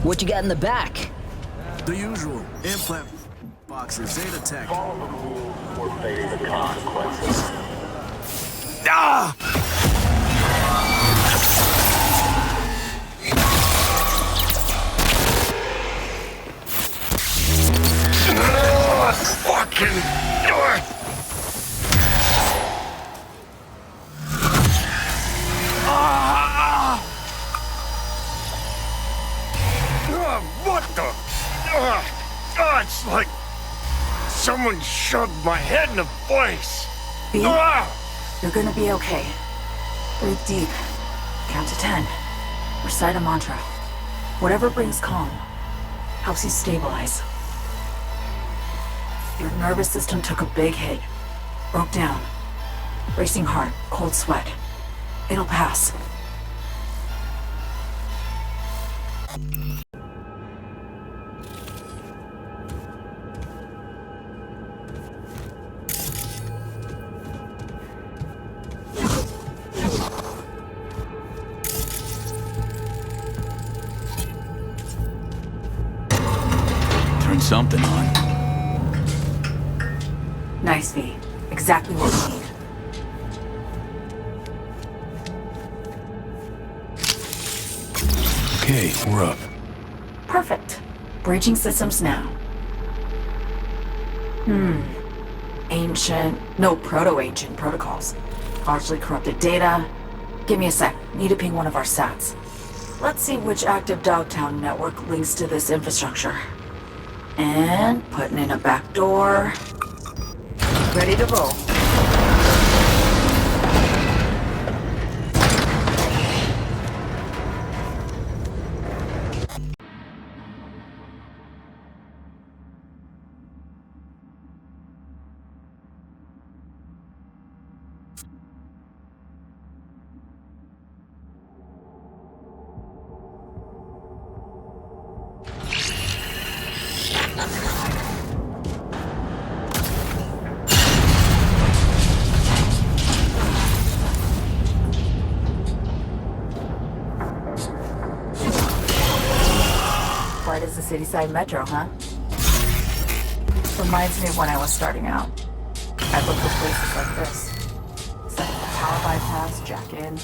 What you got in the back? The usual. Implant boxes, Zeta Tech. Follow the rules or face the consequences. Ah! Fucking... What the? It's like someone shoved my head in a place. B, you're gonna be okay. Breathe deep. Count to 10. Recite a mantra. Whatever brings calm, helps you stabilize. Your nervous system took a big hit. Broke down. Racing heart, cold sweat. It'll pass. Something on. Nice, V. Exactly what we need. Okay, we're up. Perfect. Bridging systems now. Proto-ancient protocols. Largely corrupted data. Give me a sec. Need to ping one of our sats. Let's see which active Dogtown network links to this infrastructure. And putting in a back door. Ready to roll. Quite as the city-side metro, huh? Reminds me of when I was starting out. I looked for places like this. Set up a power bypass, jack in,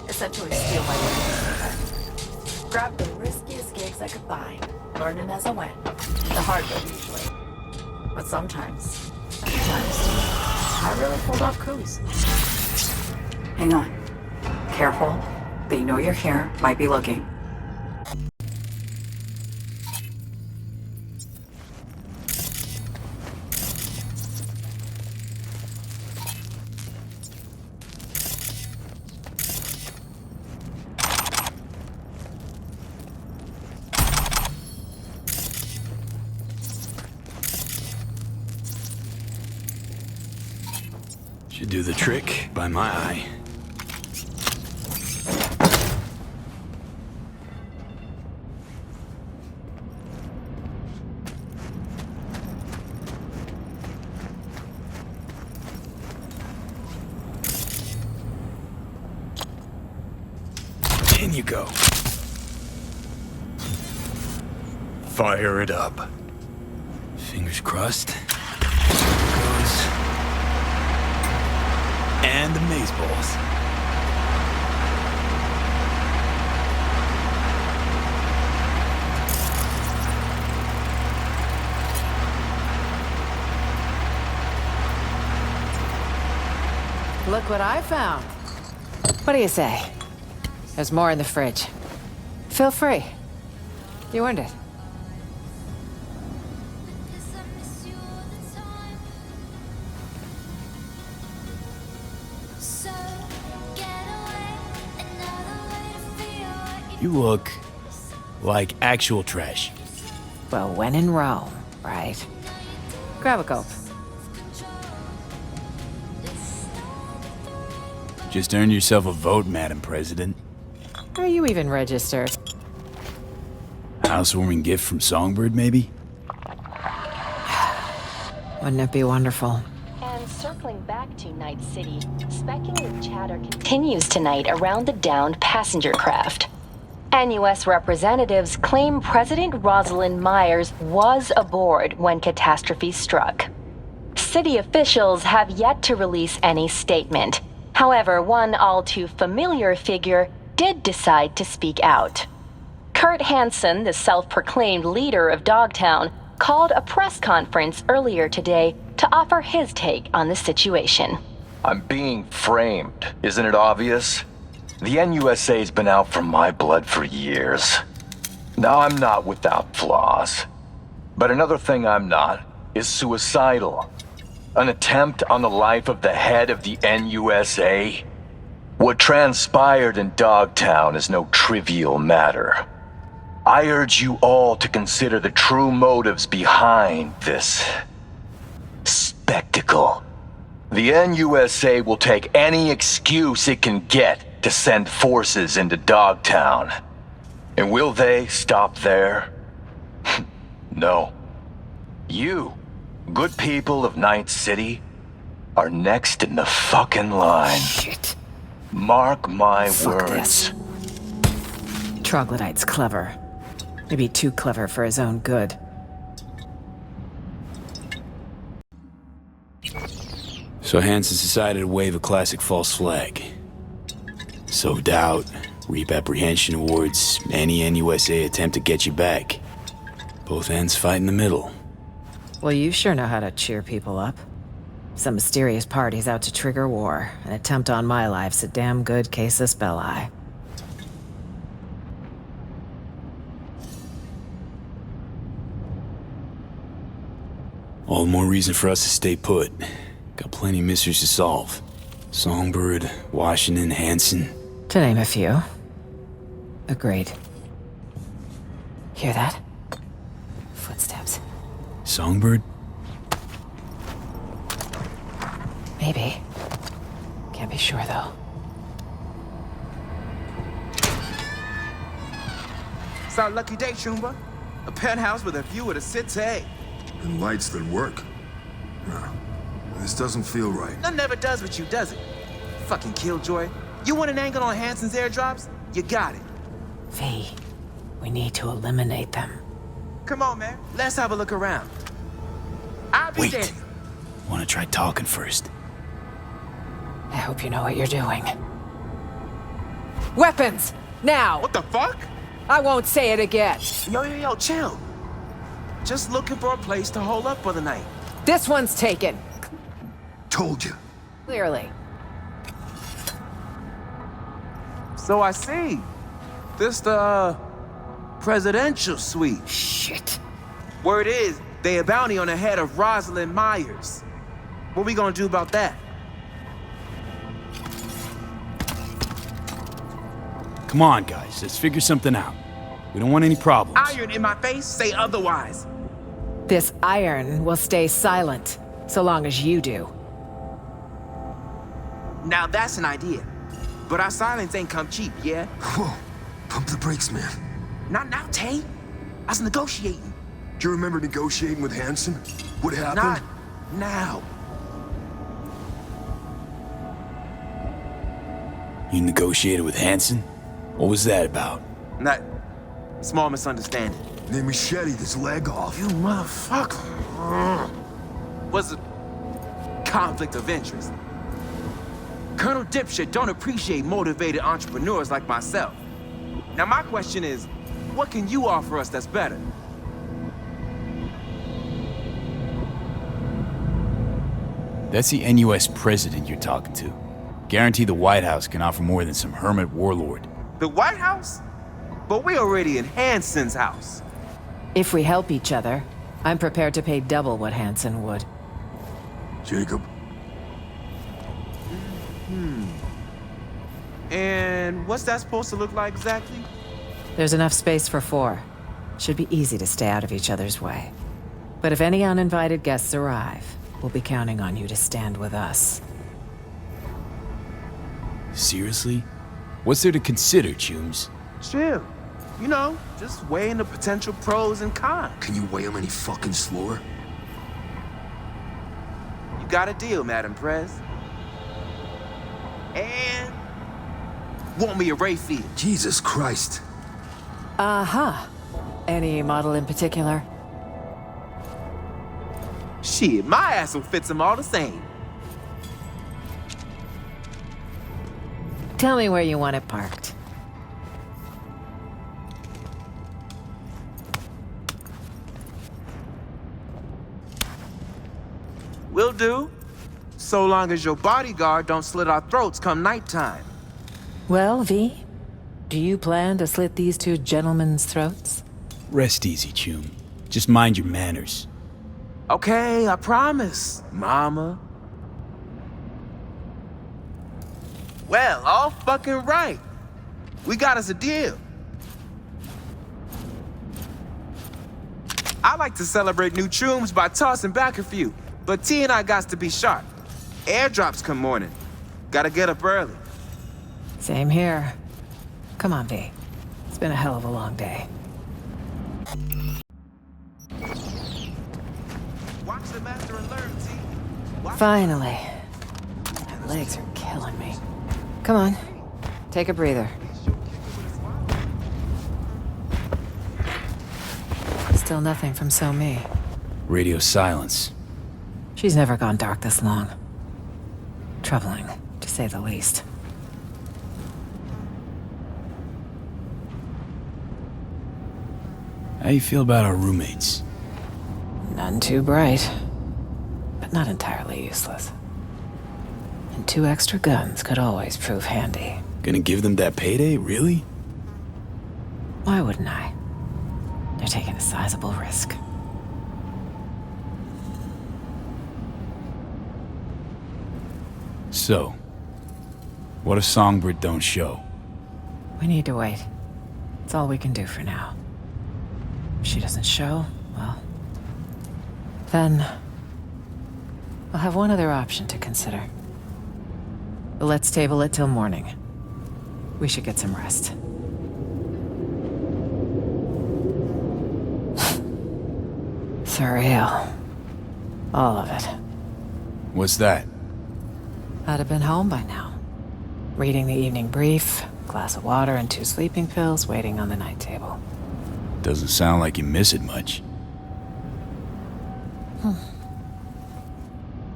essentially steal my way. Grab the riskiest gigs I could find, learning as I went. The hard way usually. But sometimes, I really pulled off coups. Hang on. Careful. They know you're here, might be looking. Should do the trick by my eye. In you go. Fire it up. Fingers crossed. Goes. And the maze balls. Look what I found. What do you say? There's more in the fridge. Feel free. You earned it. You look like actual trash. Well, when in Rome, right? Grab a gulp. Just earn yourself a vote, Madam President. Are you even registered? Housewarming gift from Songbird, maybe? Wouldn't it be wonderful? And circling back to Night City, speculative chatter continues tonight around the downed passenger craft. NUS representatives claim President Rosalind Myers was aboard when catastrophe struck. City officials have yet to release any statement. However, one all too familiar figure did decide to speak out. Kurt Hansen, the self-proclaimed leader of Dogtown, called a press conference earlier today to offer his take on the situation. I'm being framed, isn't it obvious? The NUSA's been out for my blood for years. Now I'm not without flaws. But another thing I'm not is suicidal. An attempt on the life of the head of the NUSA? What transpired in Dogtown is no trivial matter. I urge you all to consider the true motives behind this spectacle. The NUSA will take any excuse it can get to send forces into Dogtown. And will they stop there? No. You, good people of Night City, are next in the fucking line. Shit. Mark my Fuck words. this. Troglodyte's clever. Maybe too clever for his own good. So Hansen's decided to wave a classic false flag. Sow doubt, reap apprehension towards any NUSA attempt to get you back. Both ends fight in the middle. Well, you sure know how to cheer people up. Some mysterious party's out to trigger war. An attempt on my life's a damn good casus belli. All the more reason for us to stay put. Got plenty of mysteries to solve. Songbird, Washington, Hansen. To name a few. Agreed. Hear that? Footsteps. Songbird? Maybe. Can't be sure, though. It's our lucky day, Shumba. A penthouse with a view of the city. And lights that work. No, this doesn't feel right. None never does with you, does it? Fucking killjoy. You want an angle on Hansen's airdrops? You got it. V, we need to eliminate them. Come on, man. Let's have a look around. I'll be Wait. there. Wanna try talking first? I hope you know what you're doing. Weapons! Now! What the fuck? I won't say it again. Yo, chill. Just looking for a place to hold up for the night. This one's taken. Told you. Clearly. So I see. This the presidential suite. Shit. Word is, they a bounty on the head of Rosalind Myers. What we gonna do about that? Come on, guys, let's figure something out. We don't want any problems. Iron in my face, say otherwise. This iron will stay silent, so long as you do. Now that's an idea. But our silence ain't come cheap, yeah? Whoa. Pump the brakes, man. Not now, Tay. I was negotiating. Do you remember negotiating with Hansen? What happened? Not now. You negotiated with Hansen? What was that about? Not small misunderstanding. They macheted his leg off. You motherfucker. Was a conflict of interest. Colonel Dipshit don't appreciate motivated entrepreneurs like myself. Now my question is, what can you offer us that's better? That's the NUS president you're talking to. Guarantee the White House can offer more than some hermit warlord. The White House? But we already in Hansen's house. If we help each other, I'm prepared to pay double what Hansen would. Jacob. And what's that supposed to look like exactly? There's enough space for 4. Should be easy to stay out of each other's way. But if any uninvited guests arrive, we'll be counting on you to stand with us. Seriously? What's there to consider, Chooms? Chill. You know, just weighing the potential pros and cons. Can you weigh him any fucking slower? You got a deal, Madam Prez. And want me a Ray feed. Jesus Christ. Uh-huh. Any model in particular? Shit, my ass will fit them all the same. Tell me where you want it parked. Will do. So long as your bodyguard don't slit our throats come nighttime. Well, V, do you plan to slit these two gentlemen's throats? Rest easy, Chum. Just mind your manners. Okay, I promise, mama. Well, all fucking right. We got us a deal. I like to celebrate new chums by tossing back a few, but T and I got to be sharp. Airdrops come morning. Gotta get up early. Same here. Come on, V. It's been a hell of a long day. Watch the master and learn, T. Watch Finally. My legs are killing me. Come on. Take a breather. Still nothing from So Me. Radio silence. She's never gone dark this long. Troubling, to say the least. How you feel about our roommates? None too bright, but not entirely useless. And 2 extra guns could always prove handy. Gonna give them that payday, really? Why wouldn't I? They're taking a sizable risk. So, what if Songbird don't show? We need to wait. It's all we can do for now. If she doesn't show, well, then we'll have one other option to consider. But let's table it till morning. We should get some rest. Surreal. All of it. What's that? I'd have been home by now. Reading the evening brief, glass of water and 2 sleeping pills waiting on the night table. Doesn't sound like you miss it much.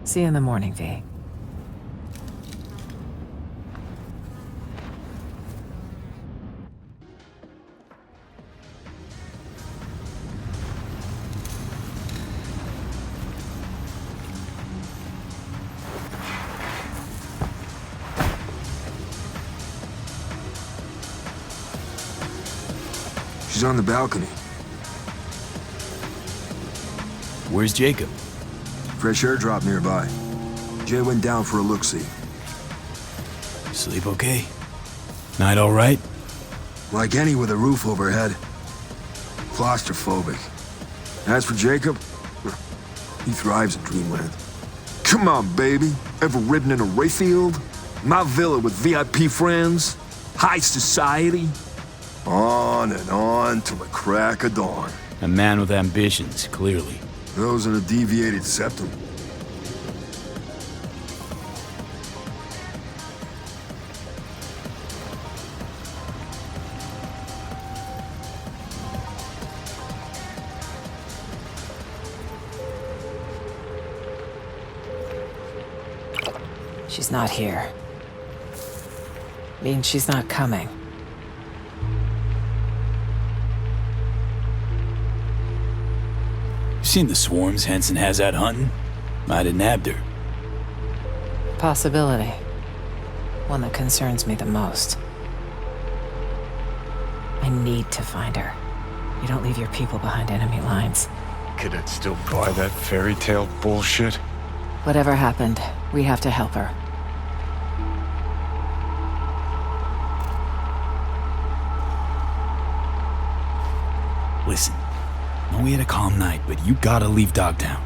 See you in the morning, V. She's on the balcony. Where's Jacob? Fresh airdrop nearby. Jay went down for a look-see. Sleep okay? Night all right? Like any with a roof overhead. Claustrophobic. As for Jacob, he thrives in dreamland. Come on, baby. Ever ridden in a Rayfield? My villa with VIP friends? High society? On and on till the crack of dawn. A man with ambitions, clearly. Those in a deviated septum. She's not here. Means she's not coming. You seen the swarms Henson has out hunting? Might have nabbed her. Possibility. One that concerns me the most. I need to find her. You don't leave your people behind enemy lines. Could still buy that fairy tale bullshit? Whatever happened, we have to help her. Listen, know we had a calm night, but you gotta leave Dogtown.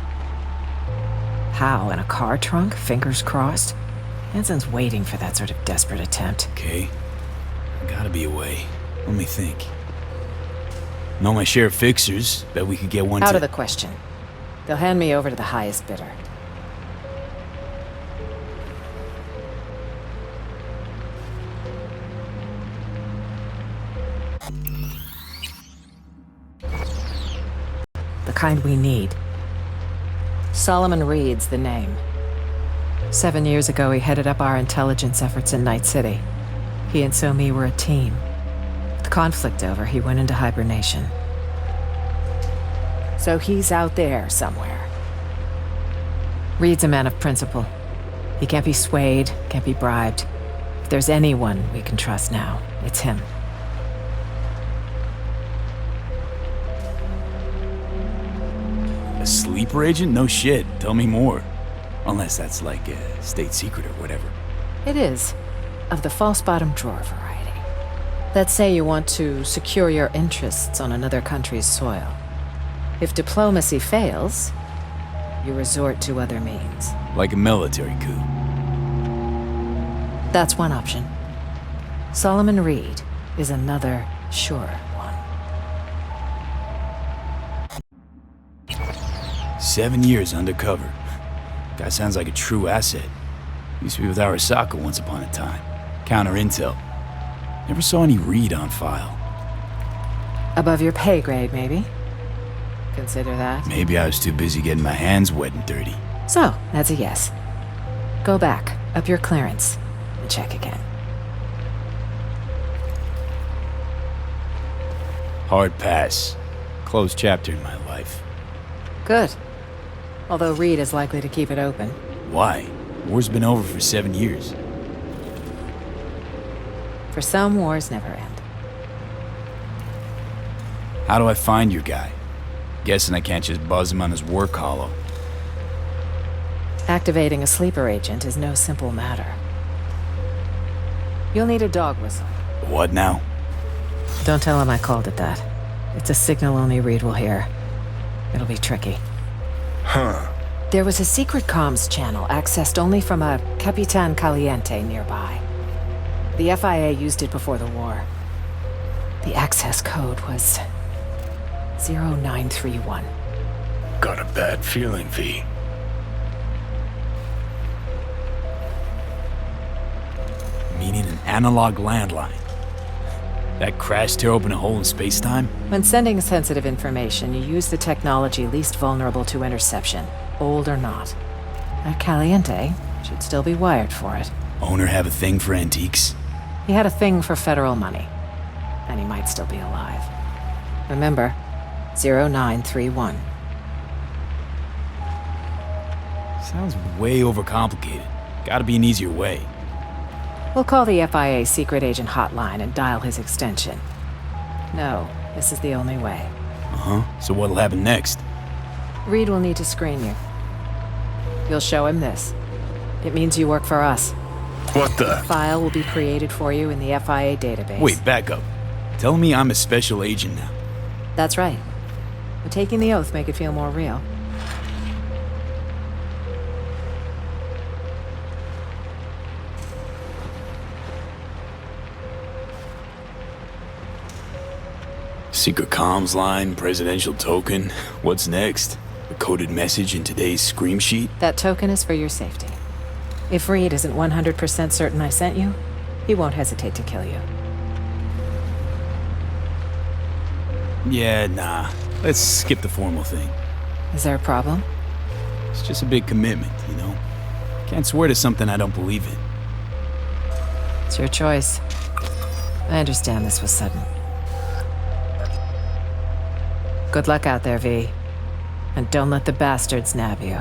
How? In a car trunk? Fingers crossed? Hanson's waiting for that sort of desperate attempt. Okay? Gotta be a way. Let me think. Know my share of fixers. Bet we could get one Out of the question. They'll hand me over to the highest bidder. kind we need. Solomon Reed's the name. 7 years ago, he headed up our intelligence efforts in Night City. He and So-Mi were a team. With conflict over, he went into hibernation. So he's out there somewhere. Reed's a man of principle. He can't be swayed, can't be bribed. If there's anyone we can trust now, it's him. A sleeper agent? No shit. Tell me more. Unless that's like a state secret or whatever. It is. Of the false bottom drawer variety. Let's say you want to secure your interests on another country's soil. If diplomacy fails, you resort to other means. Like a military coup. That's one option. Solomon Reed is another sure one. 7 years undercover. Guy sounds like a true asset. Used to be with Arasaka once upon a time. Counter intel. Never saw any Reed on file. Above your pay grade, maybe? Consider that. Maybe I was too busy getting my hands wet and dirty. So, that's a yes. Go back, up your clearance, and check again. Hard pass. Closed chapter in my life. Good. Although Reed is likely to keep it open. Why? War's been over for 7 years. For some, wars never end. How do I find your guy? Guessing I can't just buzz him on his work hollow. Activating a sleeper agent is no simple matter. You'll need a dog whistle. What now? Don't tell him I called it that. It's a signal only Reed will hear. It'll be tricky. Huh. There was a secret comms channel accessed only from a Capitan Caliente nearby. The FIA used it before the war. The access code was 0931. Got a bad feeling, V. Meaning an analog landline. That crash tear open a hole in space-time? When sending sensitive information, you use the technology least vulnerable to interception, old or not. That Caliente should still be wired for it. Owner have a thing for antiques? He had a thing for federal money, and he might still be alive. Remember, 0931. Sounds way overcomplicated. Gotta be an easier way. We'll call the FIA secret agent hotline and dial his extension. No, this is the only way. Uh-huh. So what'll happen next? Reed will need to screen you. You'll show him this. It means you work for us. What the? File will be created for you in the FIA database. Wait, back up. Tell me I'm a special agent now. That's right. But taking the oath make it feel more real. Secret comms line, presidential token. What's next? A coded message in today's scream sheet? That token is for your safety. If Reed isn't 100% certain I sent you, he won't hesitate to kill you. Yeah, nah. Let's skip the formal thing. Is there a problem? It's just a big commitment, you know? Can't swear to something I don't believe in. It's your choice. I understand this was sudden. Good luck out there, V. And don't let the bastards nab you.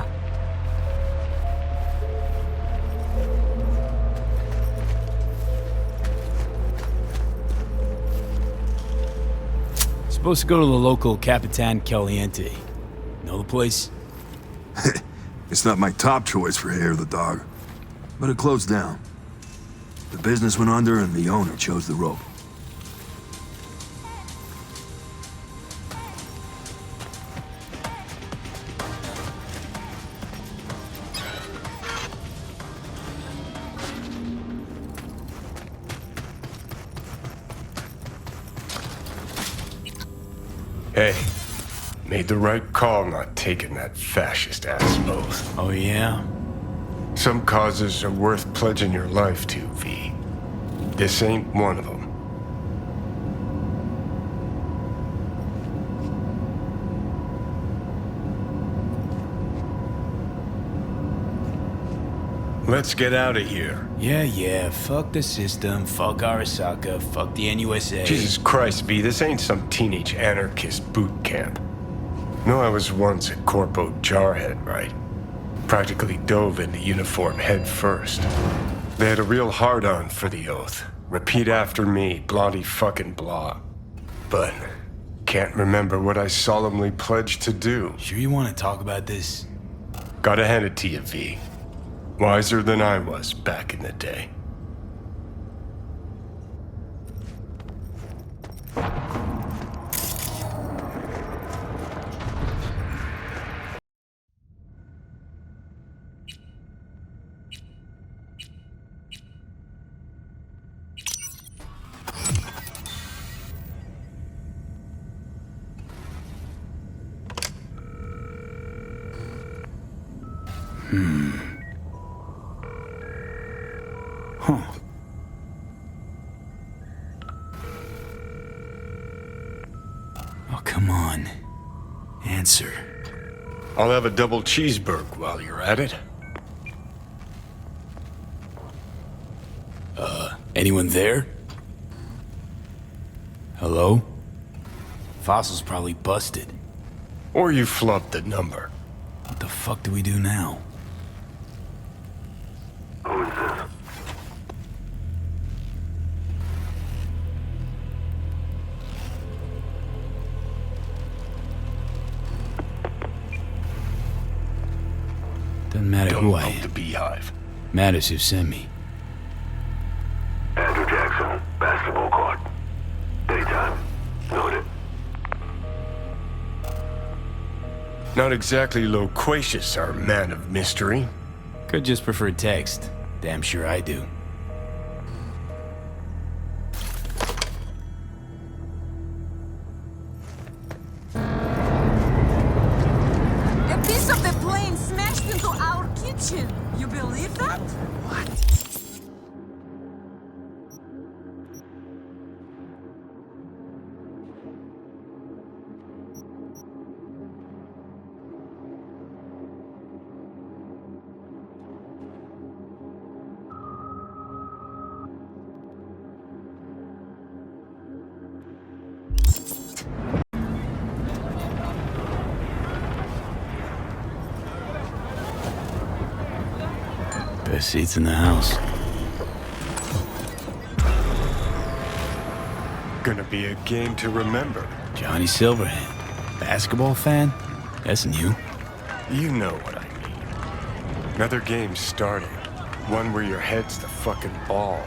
Supposed to go to the local Capitan Caliente. Know the place? It's not my top choice for hair of the dog, but it closed down. The business went under and the owner chose the rope. Hey, made the right call not taking that fascist-ass oath. Oh, yeah? Some causes are worth pledging your life to, V. This ain't one of them. Let's get out of here. Yeah, fuck the system, fuck Arasaka, fuck the NUSA. Jesus Christ, V, this ain't some teenage anarchist boot camp. No, I was once a corpo jarhead, right? Practically dove into uniform head first. They had a real hard-on for the oath. Repeat after me, blondie fucking blah. But can't remember what I solemnly pledged to do. Sure you want to talk about this? Gotta hand it to you, V. Wiser than I was back in the day. Oh, come on. Answer. I'll have a double cheeseburger while you're at it. Anyone there? Hello? Fossil's probably busted. Or you flubbed the number. What the fuck do we do now? Who is this? Doesn't matter Don't who I poke the am. beehive. Matters who sent me. Andrew Jackson, basketball court. Daytime. Noted. Not exactly loquacious, our man of mystery. Could just prefer text. Damn sure I do. A piece of the plane smashed into our kitchen. You believe that? What? Best seats in the house. Gonna be a game to remember. Johnny Silverhand. Basketball fan? That's new. You know what I mean. Another game starting. One where your head's the fucking ball.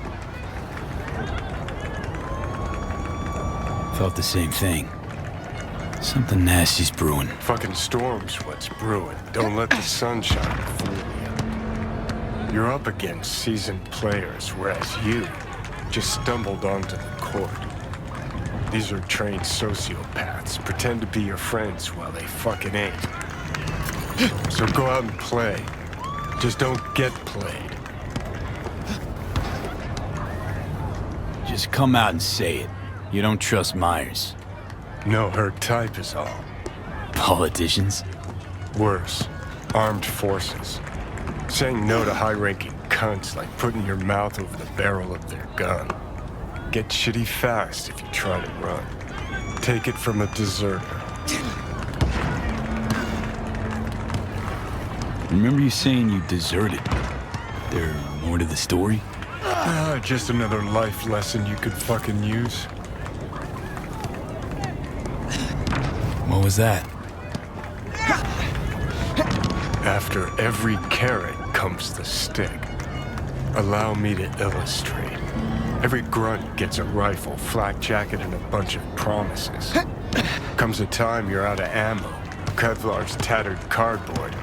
Felt the same thing. Something nasty's brewing. Fucking storm's what's brewing. Don't let the sunshine fool you. You're up against seasoned players, whereas you just stumbled onto the court. These are trained sociopaths. Pretend to be your friends while they fucking ain't. So go out and play. Just don't get played. Just come out and say it. You don't trust Myers. No, her type is all. Politicians? Worse, armed forces. Saying no to high-ranking cunts like putting your mouth over the barrel of their gun. Get shitty fast if you try to run. Take it from a deserter. Remember you saying you deserted? There more to the story? Just another life lesson you could fucking use. What was that? After every carrot comes the stick. Allow me to illustrate. Every grunt gets a rifle, flak jacket, and a bunch of promises. Comes a time you're out of ammo, Kevlar's tattered cardboard.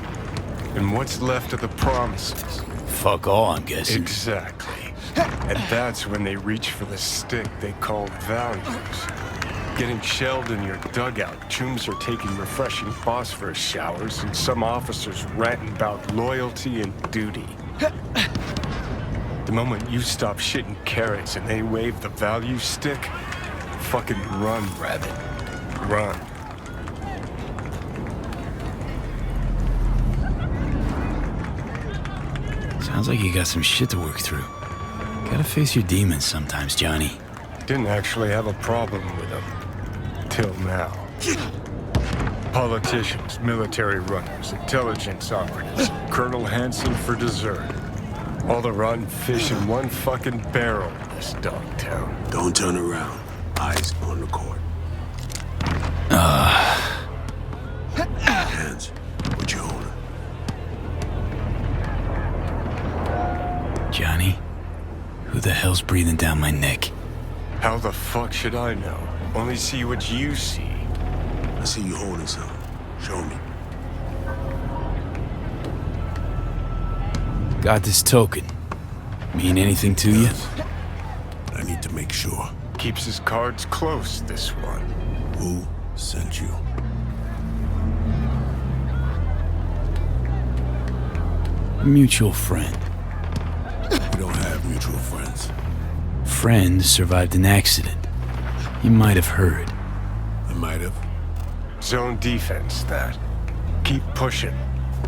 And what's left of the promises? Fuck all, I'm guessing. Exactly. And that's when they reach for the stick they call values. Getting shelled in your dugout, chooms are taking refreshing phosphorus showers, and some officers ranting about loyalty and duty. The moment you stop shitting carrots and they wave the value stick, fucking run, rabbit. Run. Sounds like you got some shit to work through. Gotta face your demons sometimes, Johnny. Didn't actually have a problem with them. Till now. Politicians, military runners, intelligence operatives, Colonel Hansen for dessert. All the rotten fish in one fucking barrel in this Dogtown. Don't turn around. Eyes on the court. Hands. What you holding? Johnny? Who the hell's breathing down my neck? How the fuck should I know? Only see what you see. I see you holding something. Show me. Got this token. Mean anything to you? I need to make sure. Keeps his cards close, this one. Who sent you? A mutual friend. We don't have mutual friends. Friend survived an accident. You might have heard. I might have. Zone defense, that. Keep pushing.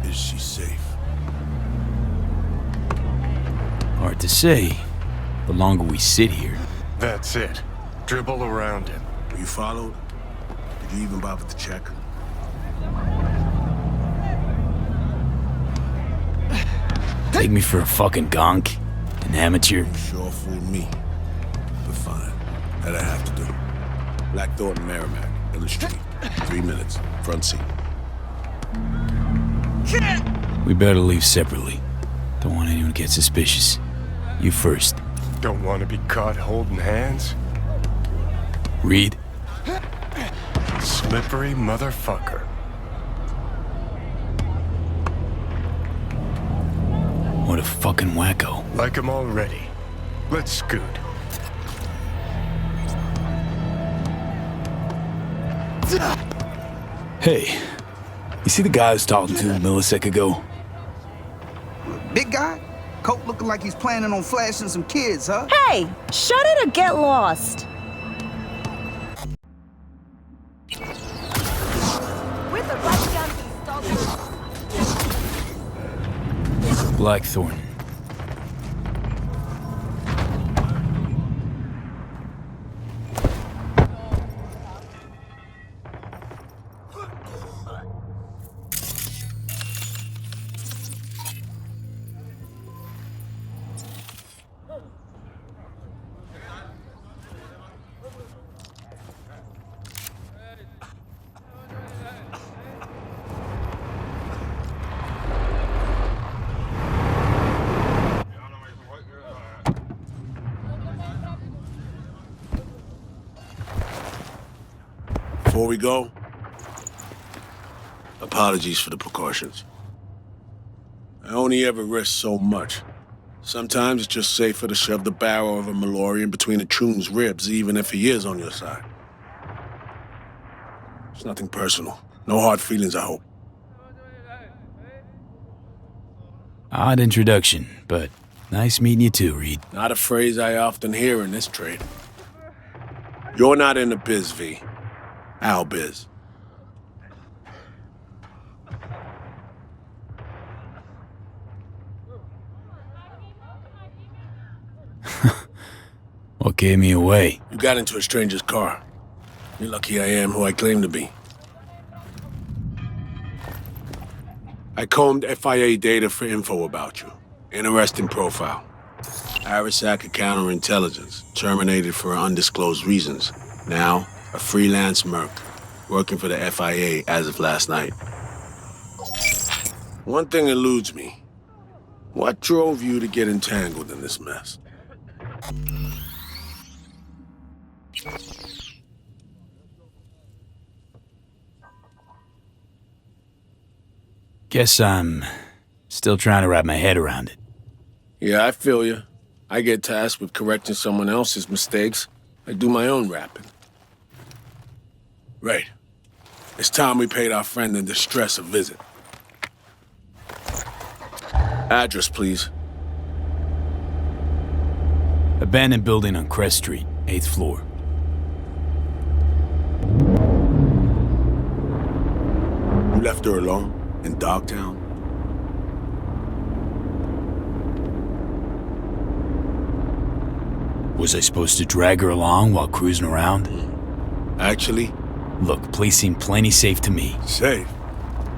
Is she safe? Hard to say. The longer we sit here. That's it. Dribble around him. Were you followed? Did you even bother to check? Take me for a fucking gonk? An amateur? You sure fooled me. But fine. That I have to do. Black Thornton Merrimack, in the street. 3 minutes. Front seat. We better leave separately. Don't want anyone to get suspicious. You first. Don't want to be caught holding hands? Reed? Slippery motherfucker. What a fucking wacko. Like him already. Let's scoot. Hey, you see the guy I was talking to a millisecond ago? Big guy? Coat looking like he's planning on flashing some kids, huh? Hey, shut it or get lost. With the right gun to stop. Blackthorn. Before we go, apologies for the precautions. I only ever risk so much. Sometimes it's just safer to shove the barrel of a Malorian between a Troon's ribs, even if he is on your side. It's nothing personal. No hard feelings, I hope. Odd introduction, but nice meeting you too, Reed. Not a phrase I often hear in this trade. You're not in the biz, V. Our biz. What gave me away? You got into a stranger's car. You're lucky I am who I claim to be. I combed FIA data for info about you. Interesting profile. Arasac of counterintelligence, terminated for undisclosed reasons. Now, a freelance merc, working for the FIA as of last night. One thing eludes me. What drove you to get entangled in this mess? Guess I'm still trying to wrap my head around it. Yeah, I feel you. I get tasked with correcting someone else's mistakes. I do my own rapping. Right. It's time we paid our friend in distress a visit. Address, please. Abandoned building on Crest Street, 8th floor. You left her alone in Dogtown? Was I supposed to drag her along while cruising around? Actually? Look, the place seemed plenty safe to me. Safe?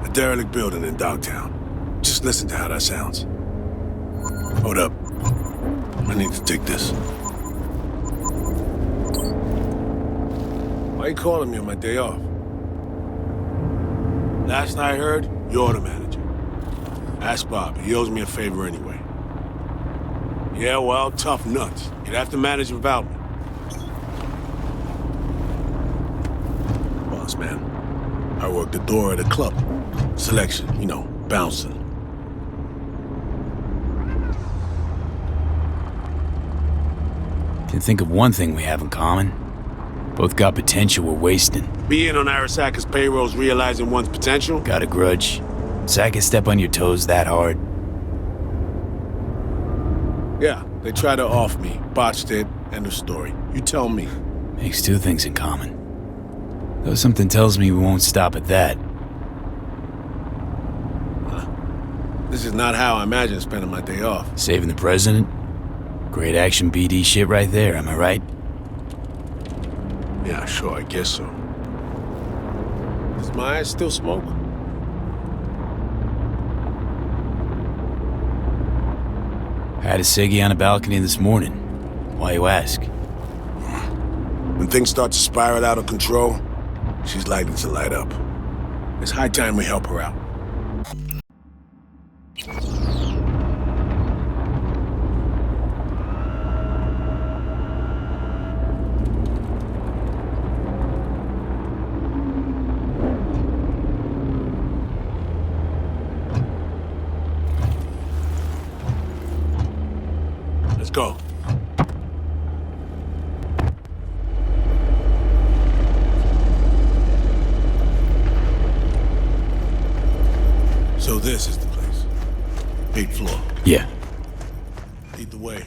A derelict building in Dogtown. Just listen to how that sounds. Hold up. I need to take this. Why you calling me on my day off? Last I heard, you're the manager. Ask Bob. He owes me a favor anyway. Yeah, well, tough nuts. You'd have to manage without me. Boss man. I work the door at a club. Selection, you know, bouncing. Can think of one thing we have in common. Both got potential we're wasting. Being on Arasaka's payroll's realizing one's potential? Got a grudge. Saka step on your toes that hard. Yeah, they tried to off me. Botched it. End of story. You tell me. Makes two things in common. Though something tells me we won't stop at that. This is not how I imagine spending my day off. Saving the president? Great action BD shit right there, am I right? Yeah, sure, I guess so. Does my ass still smoke? Had a ciggy on a balcony this morning. Why you ask? When things start to spiral out of control, she's likely to light up. It's high time we help her out. Let's go. So this is the place. 8th floor. Yeah. Lead the way.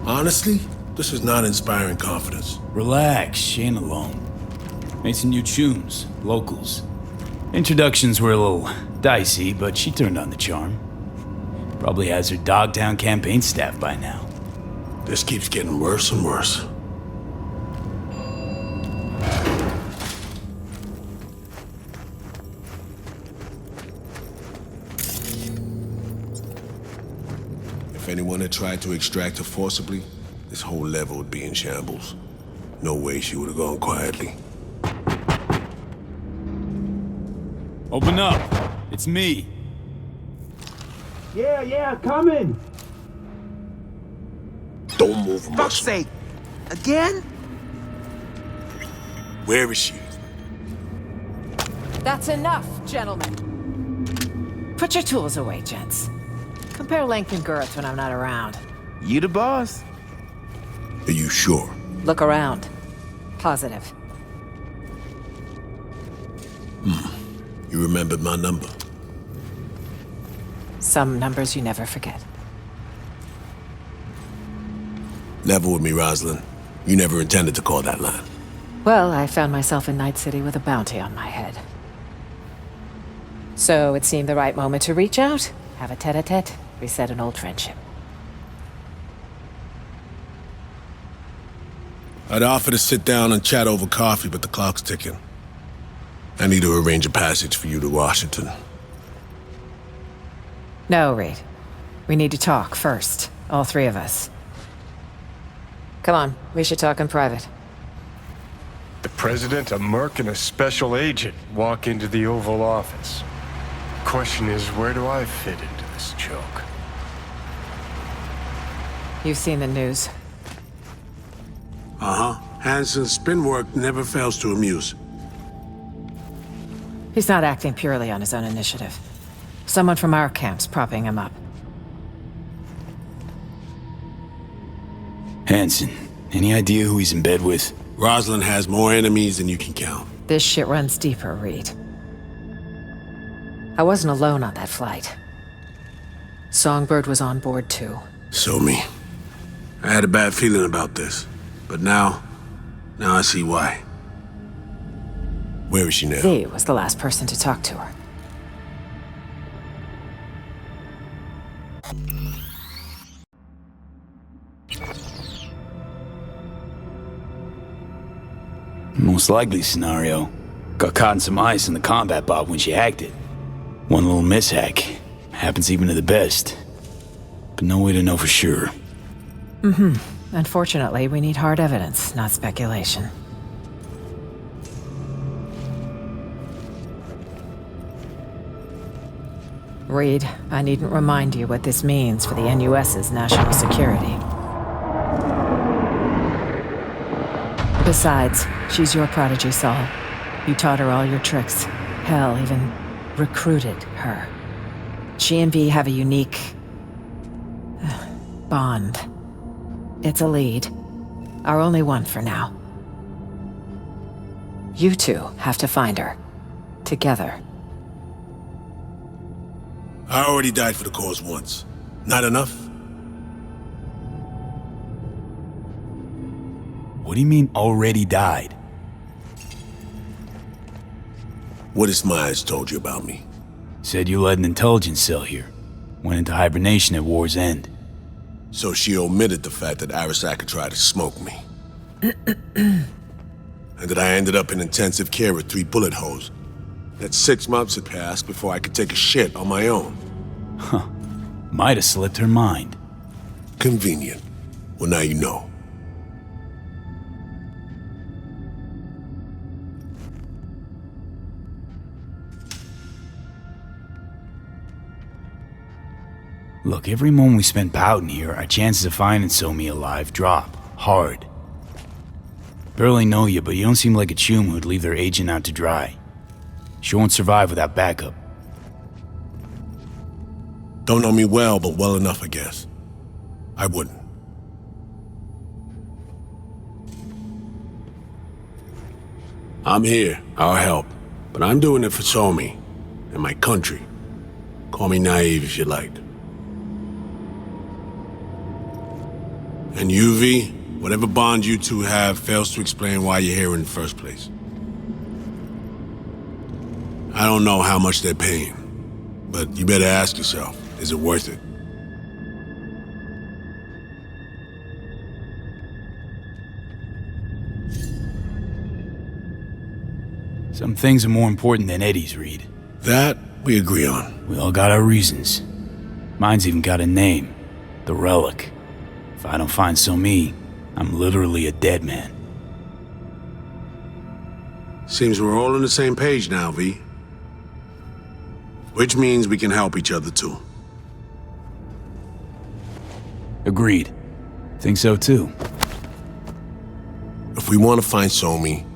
Honestly, this is not inspiring confidence. Relax, she ain't alone. Made some new tunes, locals. Introductions were a little dicey, but she turned on the charm. Probably has her Dogtown campaign staff by now. This keeps getting worse and worse. If anyone had tried to extract her forcibly, this whole level would be in shambles. No way she would have gone quietly. Open up. It's me. Yeah, coming. Don't move much. Fuck's sake. Again? Where is she? That's enough, gentlemen. Put your tools away, gents. Compare length and girth when I'm not around. You the boss? Are you sure? Look around. Positive. You remembered my number. Some numbers you never forget. Level with me, Rosalind. You never intended to call that line. Well, I found myself in Night City with a bounty on my head. So it seemed the right moment to reach out, have a tete-a-tete, reset an old friendship. I'd offer to sit down and chat over coffee, but the clock's ticking. I need to arrange a passage for you to Washington. No, Reed. We need to talk first. All three of us. Come on, we should talk in private. The president, a merc, and a special agent walk into the Oval Office. Question is, where do I fit into this joke? You've seen the news. Uh-huh. Hansen's spin work never fails to amuse. He's not acting purely on his own initiative. Someone from our camp's propping him up. Hansen, any idea who he's in bed with? Rosalind has more enemies than you can count. This shit runs deeper, Reed. I wasn't alone on that flight. Songbird was on board too. So me. I had a bad feeling about this. But now I see why. Where is she now? V was the last person to talk to her. Most likely scenario. Got caught in some ice in the combat bot when she hacked it. One little mishack. Happens even to the best. But no way to know for sure. Unfortunately, we need hard evidence, not speculation. Reed, I needn't remind you what this means for the NUS's national security. Besides, she's your prodigy, Saul. You taught her all your tricks. Hell, even recruited her. She and V have a unique bond. It's a lead. Our only one for now. You two have to find her. Together. I already died for the cause once. Not enough? What do you mean, already died? What has Myers told you about me? Said you led an intelligence cell here. Went into hibernation at war's end. So she omitted the fact that Arasaka tried to smoke me. And that I ended up in intensive care with 3 bullet holes. That 6 months had passed before I could take a shit on my own. Huh. Might have slipped her mind. Convenient. Well, now you know. Look, every moment we spend pouting here, our chances of finding Somi alive drop. Hard. Barely know you, but you don't seem like a chum who'd leave their agent out to dry. She won't survive without backup. Don't know me well, but well enough, I guess. I wouldn't. I'm here. I'll help. But I'm doing it for Somi and my country. Call me naive if you like. And you, V, whatever bond you two have fails to explain why you're here in the first place. I don't know how much they're paying, but you better ask yourself, is it worth it? Some things are more important than Eddie's, Reed. That we agree on. We all got our reasons. Mine's even got a name. The Relic. If I don't find Somi, I'm literally a dead man. Seems we're all on the same page now, V. Which means we can help each other too. Agreed. Think so too. If we want to find Somi,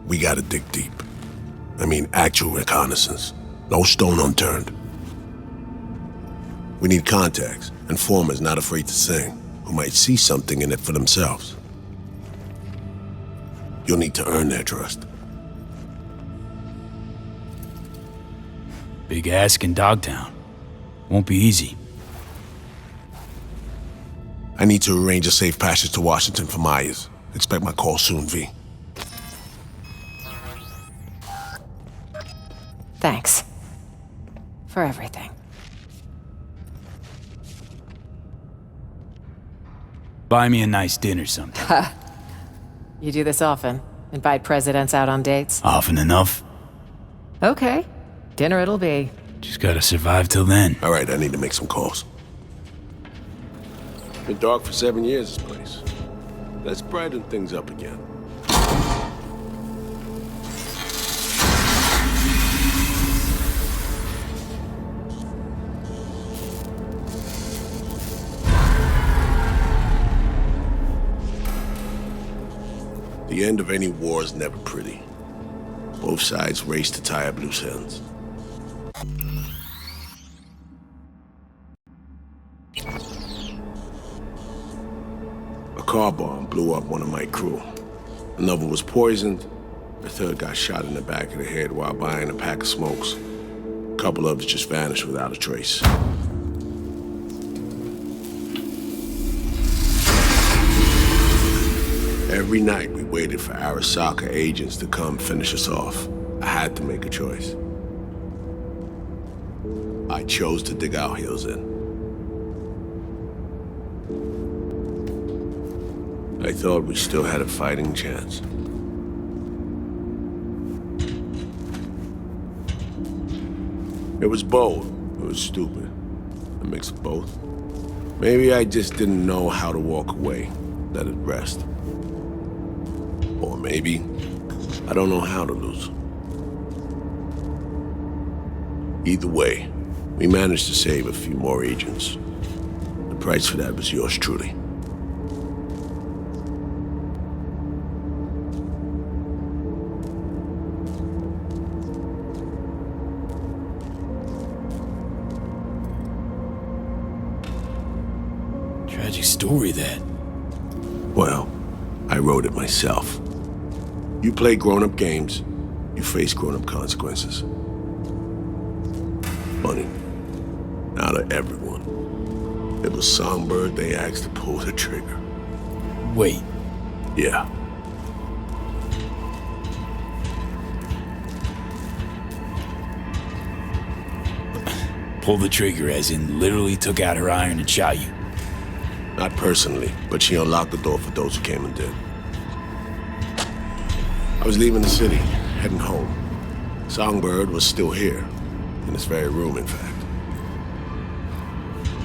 we gotta dig deep. I mean, actual reconnaissance. No stone unturned. We need contacts, informers not afraid to sing, who might see something in it for themselves. You'll need to earn their trust. Big ask in Dogtown. Won't be easy. I need to arrange a safe passage to Washington for Myers. Expect my call soon, V. Thanks. For everything. Buy me a nice dinner sometime. You do this often? Invite presidents out on dates? Often enough. Okay. Dinner it'll be. Just gotta survive till then. All right, I need to make some calls. Been dark for 7 years, this place. Let's brighten things up again. The end of any war is never pretty. Both sides race to tie up loose ends. A car bomb blew up one of my crew. Another was poisoned. The third got shot in the back of the head while buying a pack of smokes. A couple others just vanished without a trace. Every night we waited for Arasaka agents to come finish us off. I had to make a choice. I chose to dig our heels in. I thought we still had a fighting chance. It was bold. It was stupid. A mix of both. Maybe I just didn't know how to walk away, let it rest. Or maybe I don't know how to lose. Either way, we managed to save a few more agents. The price for that was yours truly. Tragic story, that. Well, I wrote it myself. You play grown-up games, you face grown-up consequences. Funny. Out of everyone, it was Songbird they asked to pull the trigger. Wait. Yeah. Pull the trigger as in literally took out her iron and shot you? Not personally, but she unlocked the door for those who came and did. I was leaving the city, heading home. Songbird was still here, in this very room, in fact.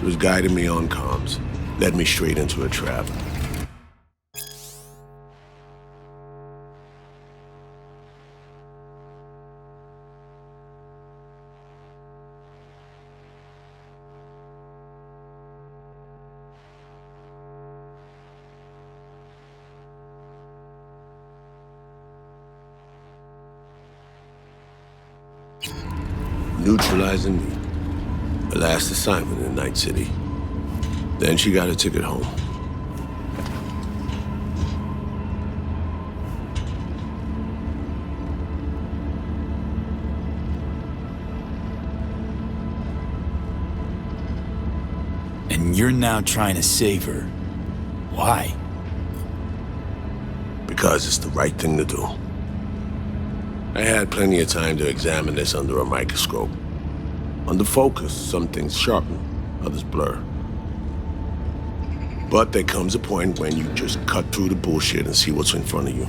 He was guiding me on comms, led me straight into a trap. Neutralizing me. Her last assignment in Night City. Then she got a ticket home. And you're now trying to save her. Why? Because it's the right thing to do. I had plenty of time to examine this under a microscope. Under focus, some things sharpen, others blur. But there comes a point when you just cut through the bullshit and see what's in front of you.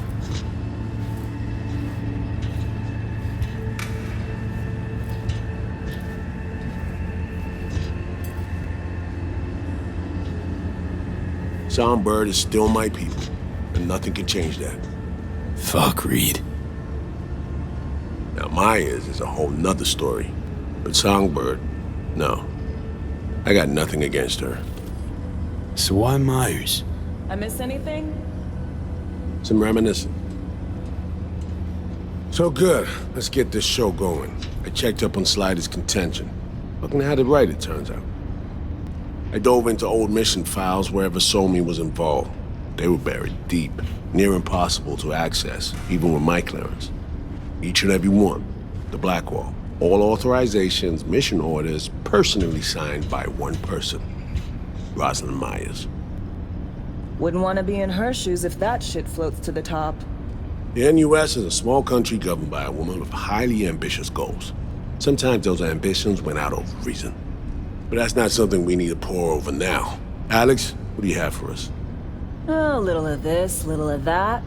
Songbird is still my people, and nothing can change that. Fuck, Reed. Now, Myers is a whole nother story. But Songbird, no. I got nothing against her. So why Myers? I miss anything? Some reminiscing. So good. Let's get this show going. I checked up on Slider's contention. Fucking had it right, it turns out. I dove into old mission files wherever Somi was involved. They were buried deep, near impossible to access, even with my clearance. Each and every one. The Blackwall. All authorizations, mission orders, personally signed by one person. Rosalind Myers. Wouldn't want to be in her shoes if that shit floats to the top. The NUS is a small country governed by a woman with highly ambitious goals. Sometimes those ambitions went out of reason. But that's not something we need to pour over now. Alex, what do you have for us? A little of this, little of that.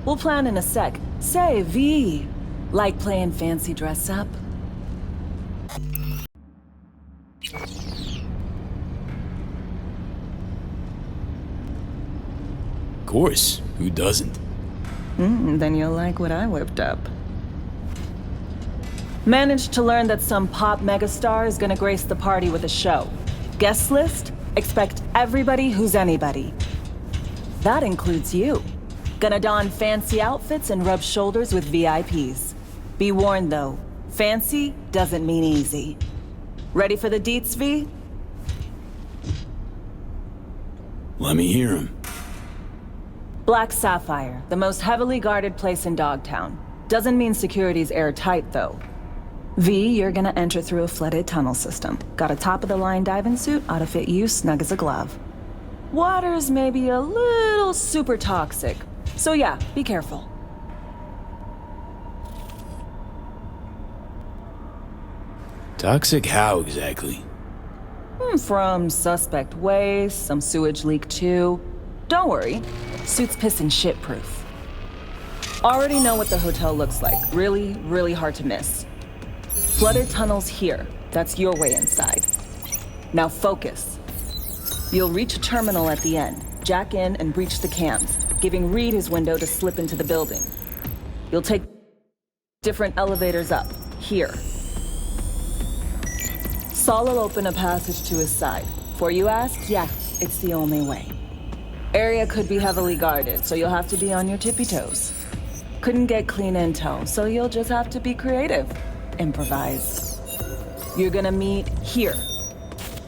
We'll plan in a sec. Say, V. Like playing fancy dress up? Of course, who doesn't? Then you'll like what I whipped up. Managed to learn that some pop megastar is gonna grace the party with a show. Guest list? Expect everybody who's anybody. That includes you. Gonna don fancy outfits and rub shoulders with VIPs. Be warned though, fancy doesn't mean easy. Ready for the deets, V? Let me hear him. Black Sapphire, the most heavily guarded place in Dogtown. Doesn't mean security's airtight, though. V, you're gonna enter through a flooded tunnel system. Got a top-of-the-line diving suit, ought to fit you snug as a glove. Water's maybe a little super toxic, so yeah, be careful. Toxic how exactly? From suspect waste, some sewage leak too. Don't worry, suit's piss and shit proof. Already know what the hotel looks like. Really, really hard to miss. Flooded tunnels here. That's your way inside. Now focus. You'll reach a terminal at the end. Jack in and breach the cams, giving Reed his window to slip into the building. You'll take different elevators up, here. Saul will open a passage to his side. For you ask, yeah, it's the only way. Area could be heavily guarded, so you'll have to be on your tippy toes. Couldn't get clean intel, so you'll just have to be creative. Improvise. You're gonna meet here.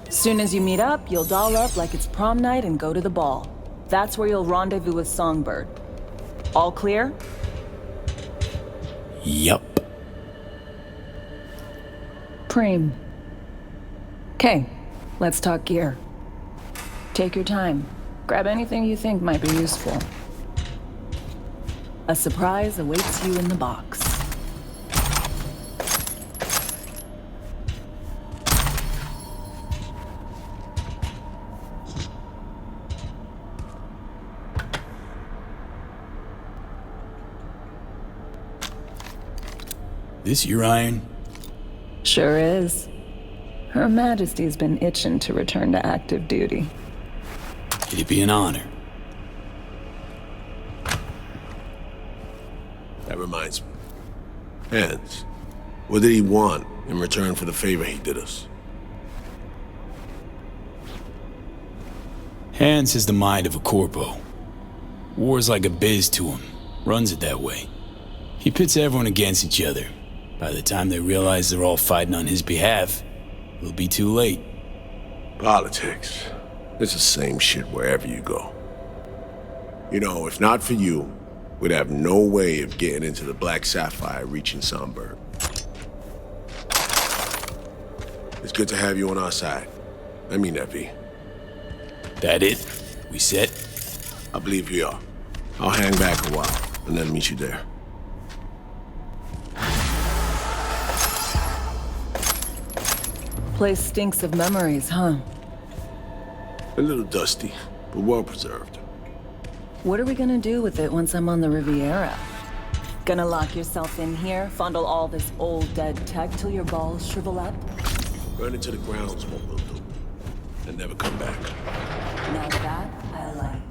Soon as you meet up, you'll doll up like it's prom night and go to the ball. That's where you'll rendezvous with Songbird. All clear? Yup. Preem. Okay, let's talk gear. Take your time. Grab anything you think might be useful. A surprise awaits you in the box. This your iron? Sure is. Her Majesty's been itching to return to active duty. It'd be an honor. That reminds me. Hans, what did he want in return for the favor he did us? Hans has the mind of a corpo. War's like a biz to him. Runs it that way. He pits everyone against each other. By the time they realize they're all fighting on his behalf, it'll be too late. Politics. It's the same shit wherever you go. You know, if not for you, we'd have no way of getting into the Black Sapphire reaching Songbird. It's good to have you on our side. I mean that, V. That it? We set? I believe we are. I'll hang back a while, and then meet you there. Place stinks of memories, huh? A little dusty, but well preserved. What are we gonna do with it once I'm on the Riviera? Gonna lock yourself in here, fondle all this old dead tech till your balls shrivel up? Burn it to the ground, what we'll do. And never come back. Now that I like.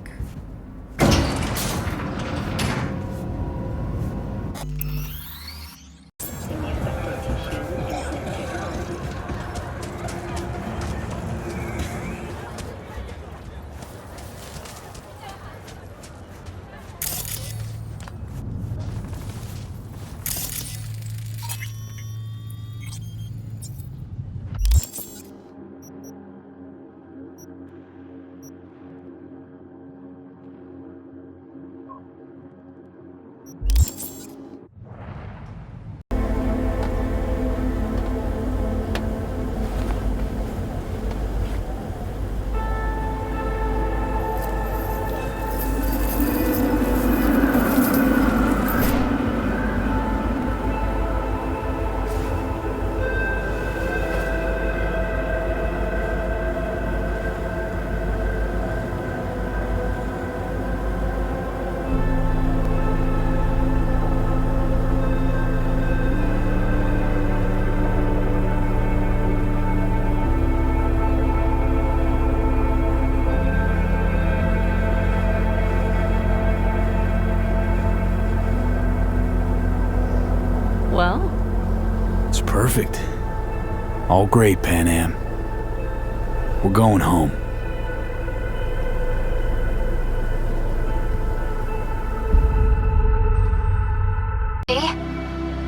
Well? It's perfect. All great, Pan Am. We're going home.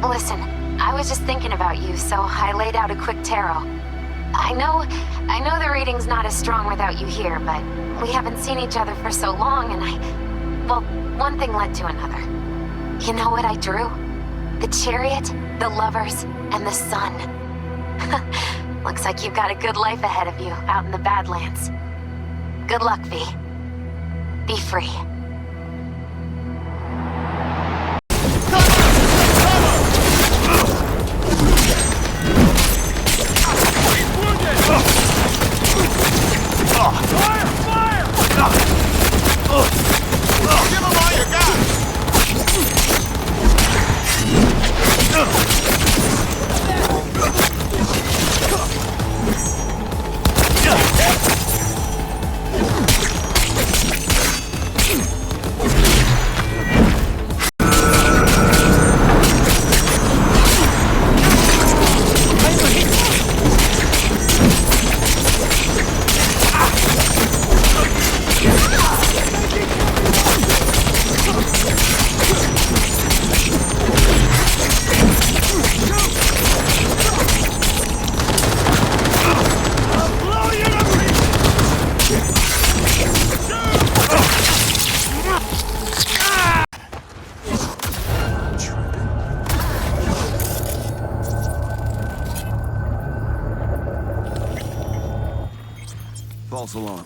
Listen, I was just thinking about you, so I laid out a quick tarot. I know the reading's not as strong without you here, but we haven't seen each other for so long, and Well, one thing led to another. You know what I drew? The chariot, the lovers, and the sun. Looks like you've got a good life ahead of you out in the Badlands. Good luck, V. Be free. False alarm.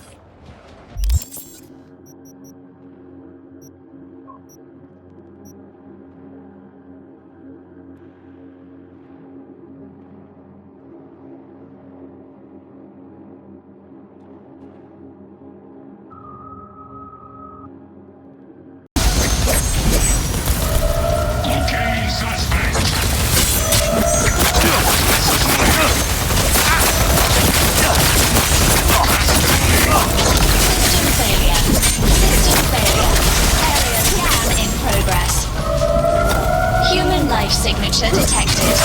Signature detected.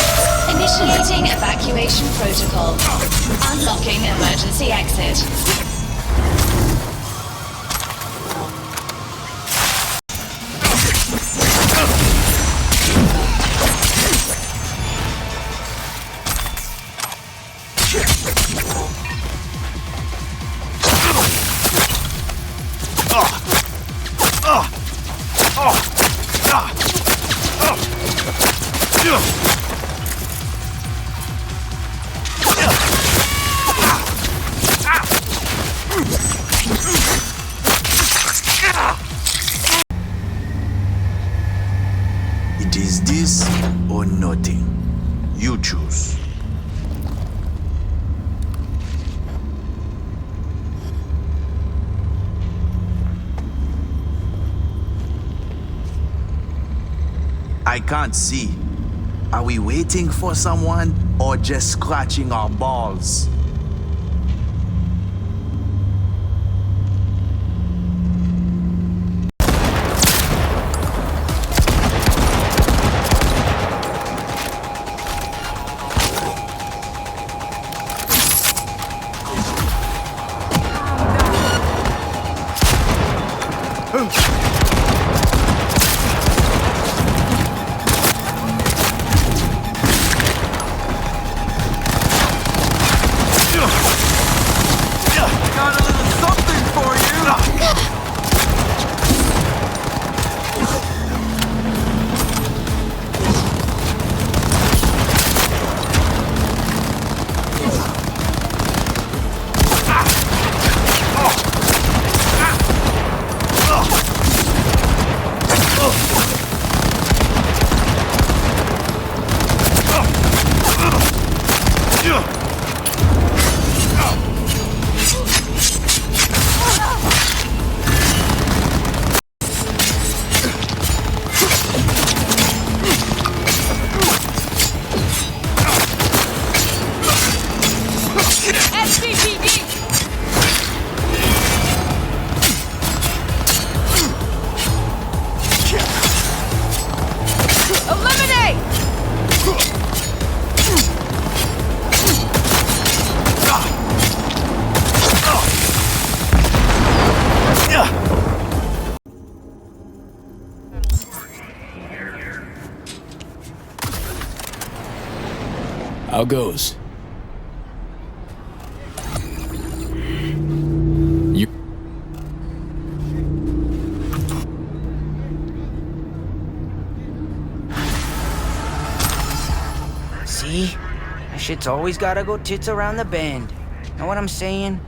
Initiating evacuation protocol. Unlocking emergency exit. It is this or nothing. You choose. I can't see. Are we waiting for someone or just scratching our balls? How goes? See? That shit's always gotta go tits around the bend. Know what I'm saying?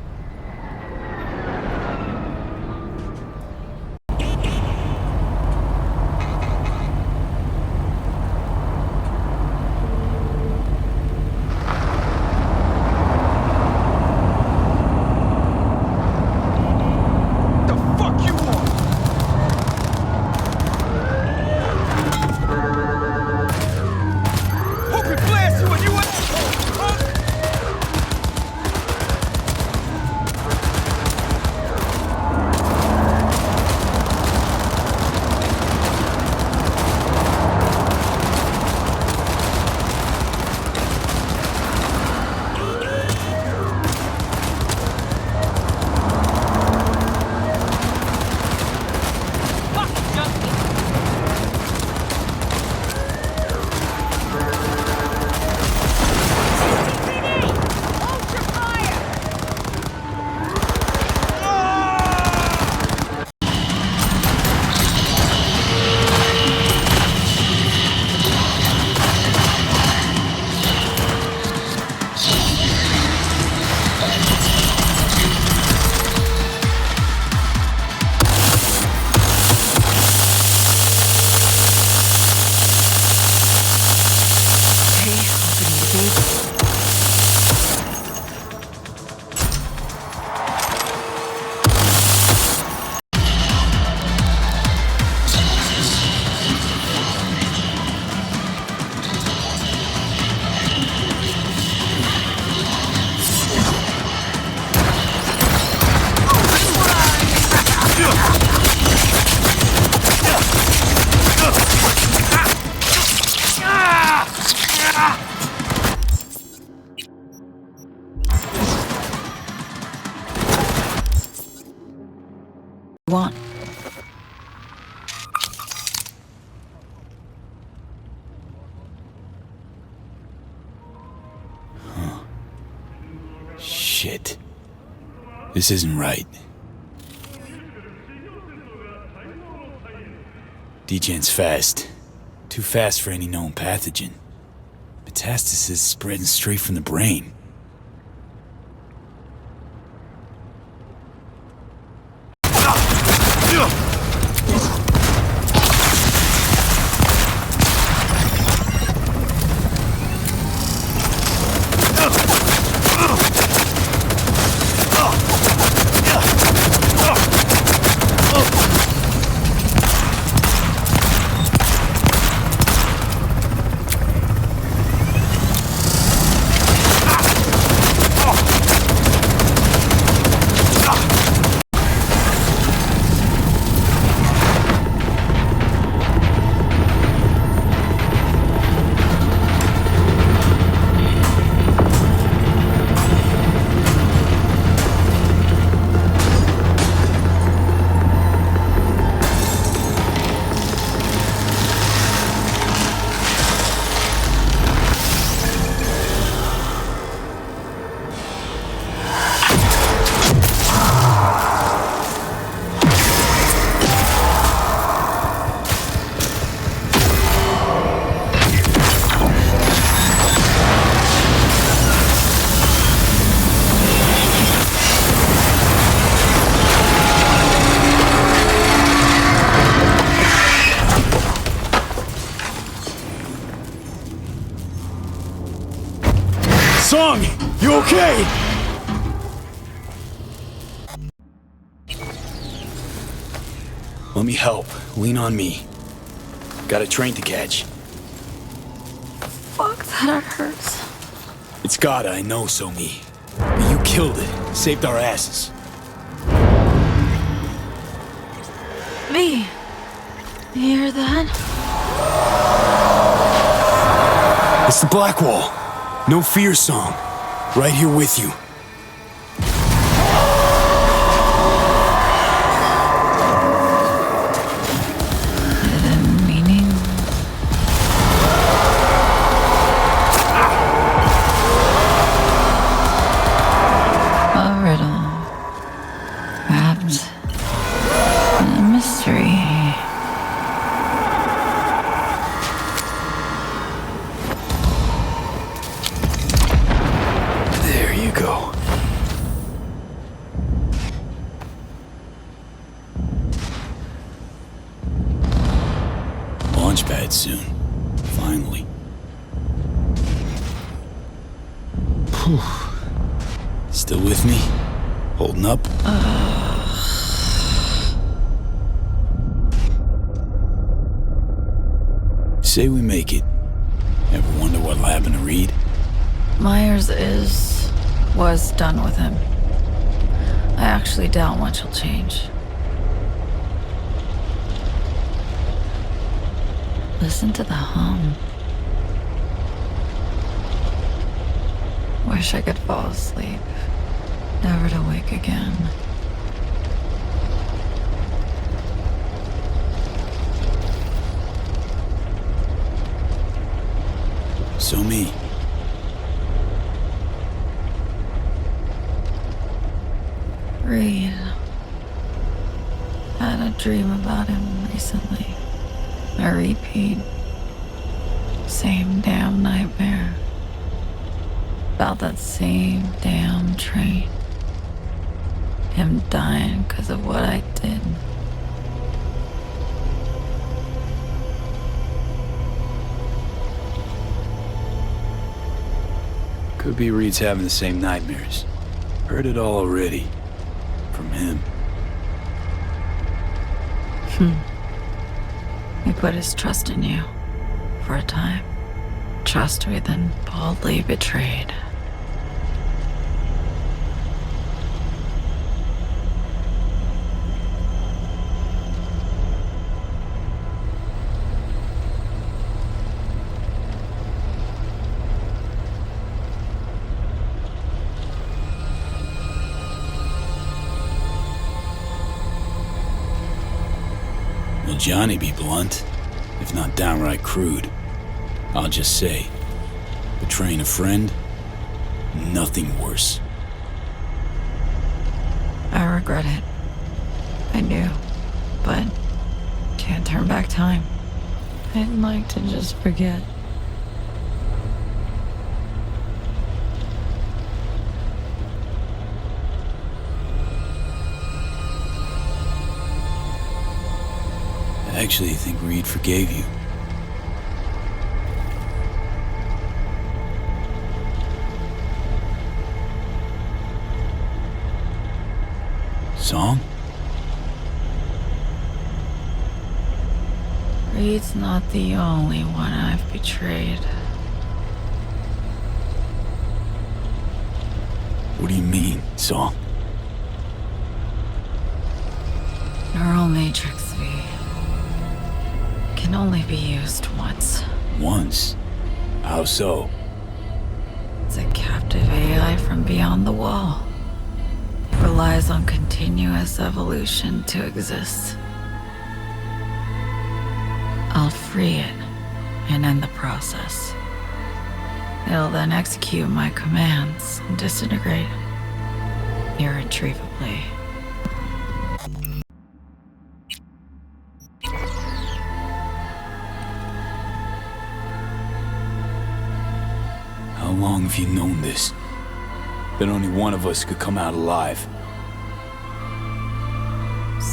Want. Huh. Shit. This isn't right. Degen's fast. Too fast for any known pathogen. Metastasis is spreading straight from the brain. Song! You okay? Let me help. Lean on me. Got a train to catch. Fuck, that hurts. It's gotta, I know, So-Mi. But you killed it. Saved our asses. V, you hear that? It's the Blackwall. No fear song. Right here with you. The meaning? A riddle. Wrapped in a mystery. that soon. Finally. Whew. Still with me? Holding up? Say we make it. Ever wonder what'll happen to Reed? Myers was done with him. I actually doubt much will change. Listen to the hum. Wish I could fall asleep, never to wake again. So me. Reed. Had a dream about him recently. A repeat. Same damn nightmare. About that same damn train. Him dying because of what I did. Could be Reed's having the same nightmares. Heard it all already. From him. He put his trust in you. For a time. Trust we then boldly betrayed. Will Johnny be blunt, if not downright crude? I'll just say, betraying a friend, nothing worse. I regret it. I do. But can't turn back time. I'd like to just forget. I actually think Reed forgave you. Song? Reed's not the only one I've betrayed. What do you mean, Song? Neural Matrix V can only be used once. Once? How so? It's a captive AI from beyond the wall. Relies on continuous evolution to exist. I'll free it and end the process. It'll then execute my commands and disintegrate irretrievably. How long have you known this? That only one of us could come out alive?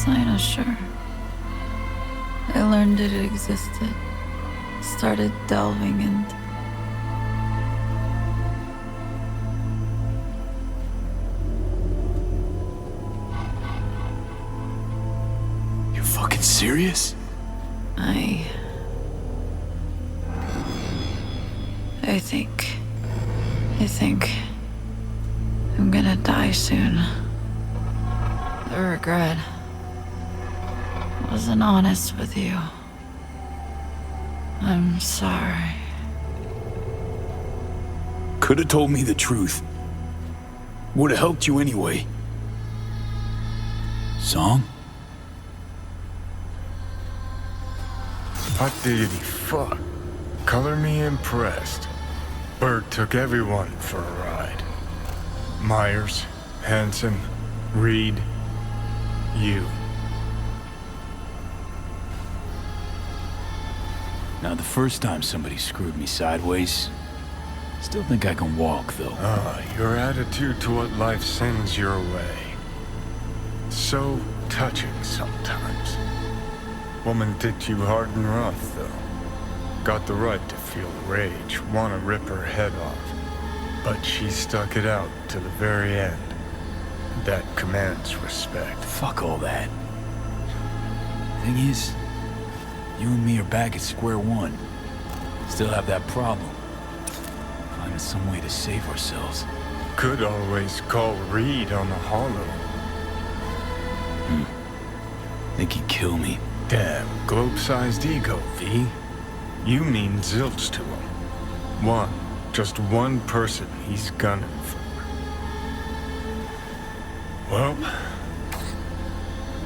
Kinda sure. I learned it existed. Started delving into. You're fucking serious? I think I'm gonna die soon. The regret. Wasn't honest with you. I'm sorry. Could have told me the truth. Would have helped you anyway. Song? Hot diggity fuck. Color me impressed. Bird took everyone for a ride. Myers, Hansen, Reed, you. Now, the first time somebody screwed me sideways, still think I can walk, though. Your attitude to what life sends your way. So touching sometimes. Woman did you hard and rough, though. Got the right to feel rage, want to rip her head off. But she stuck it out to the very end. That commands respect. Fuck all that. Thing is, you and me are back at square one. Still have that problem. Finding some way to save ourselves. Could always call Reed on the Hollow. Think he'd kill me. Damn, globe-sized ego, V. You mean zilch to him. Just one person he's gunning for. Well,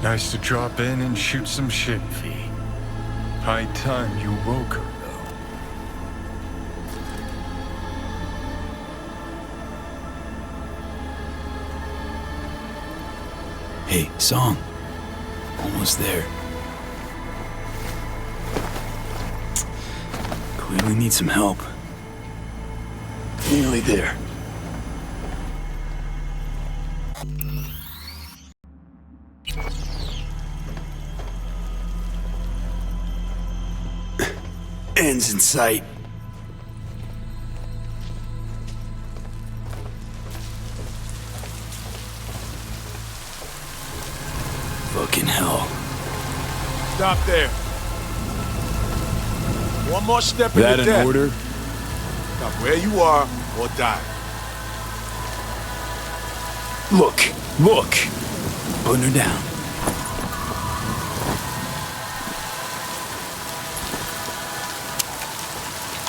nice to drop in and shoot some shit, V. High time you woke her, though. Hey, Song. Almost there. Clearly need some help. Nearly there. Ends in sight. Fucking hell. Stop there. One more step in That the in death. order? Stop where you are or die. Look. Putting her down.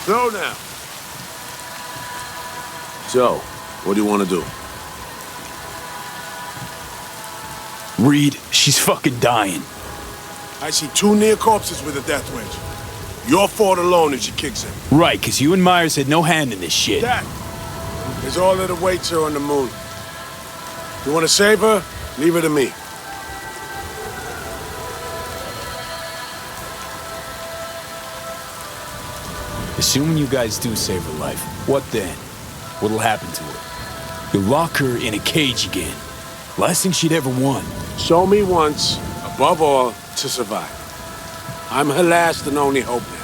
Go now. So, what do you want to do? Reed, she's fucking dying. I see 2 near corpses with a death wish. Your fault alone if she kicks him. Right, because you and Myers had no hand in this shit. That is all that awaits her on the moon. You want to save her? Leave her to me. Assuming you guys do save her life, what then? What'll happen to her? You'll lock her in a cage again. Last thing she'd ever want. Show me once, above all, to survive. I'm her last and only hope now.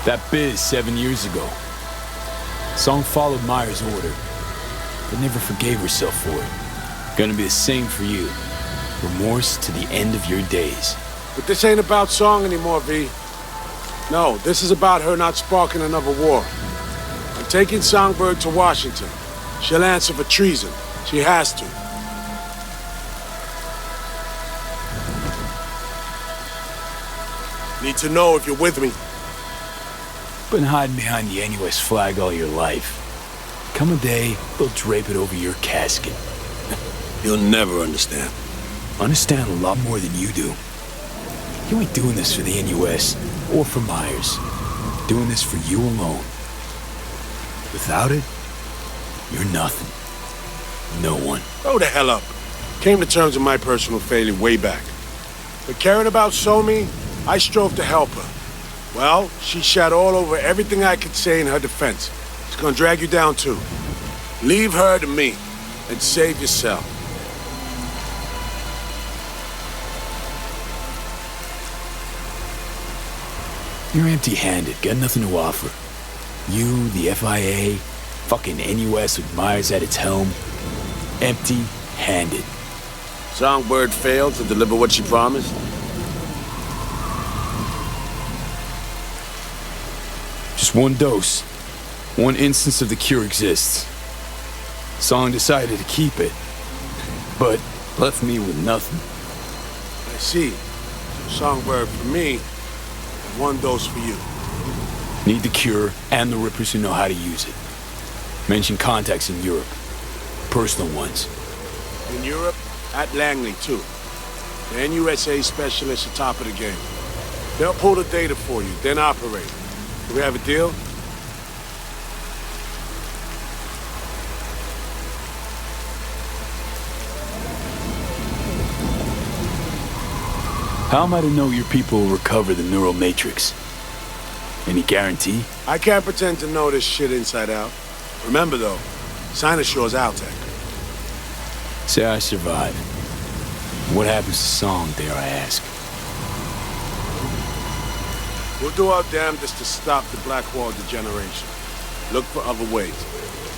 That biz 7 years ago. Song followed Myers' order, but never forgave herself for it. Gonna be the same for you. Remorse to the end of your days. But this ain't about Song anymore, V. No, this is about her not sparking another war. I'm taking Songbird to Washington. She'll answer for treason. She has to. Need to know if you're with me. Been hiding behind the NUS flag all your life. Come a day, they'll drape it over your casket. You'll never understand. Understand a lot more than you do. You ain't doing this for the NUS or for Myers. Doing this for you alone. Without it, you're nothing. No one. Grow the hell up. Came to terms with my personal failure way back. But caring about Somi, I strove to help her. Well, she shat all over everything I could say in her defense. She's gonna drag you down too. Leave her to me and save yourself. You're empty-handed, got nothing to offer. You, the FIA, fucking NUS with Myers at its helm. Empty-handed. Songbird failed to deliver what she promised? Just one dose. One instance of the cure exists. Song decided to keep it, but left me with nothing. I see. So Songbird for me, and one dose for you. Need the cure and the Rippers who know how to use it. Mention contacts in Europe. Personal ones. In Europe, at Langley, too. The NUSA specialists are top of the game. They'll pull the data for you, then operate. Do we have a deal? How am I to know your people will recover the neural matrix? Any guarantee? I can't pretend to know this shit inside out. Remember, though, Sinoshore's Altec. Say I survive. What happens to Song, dare I ask? We'll do our damnedest to stop the Blackwall degeneration. Look for other ways.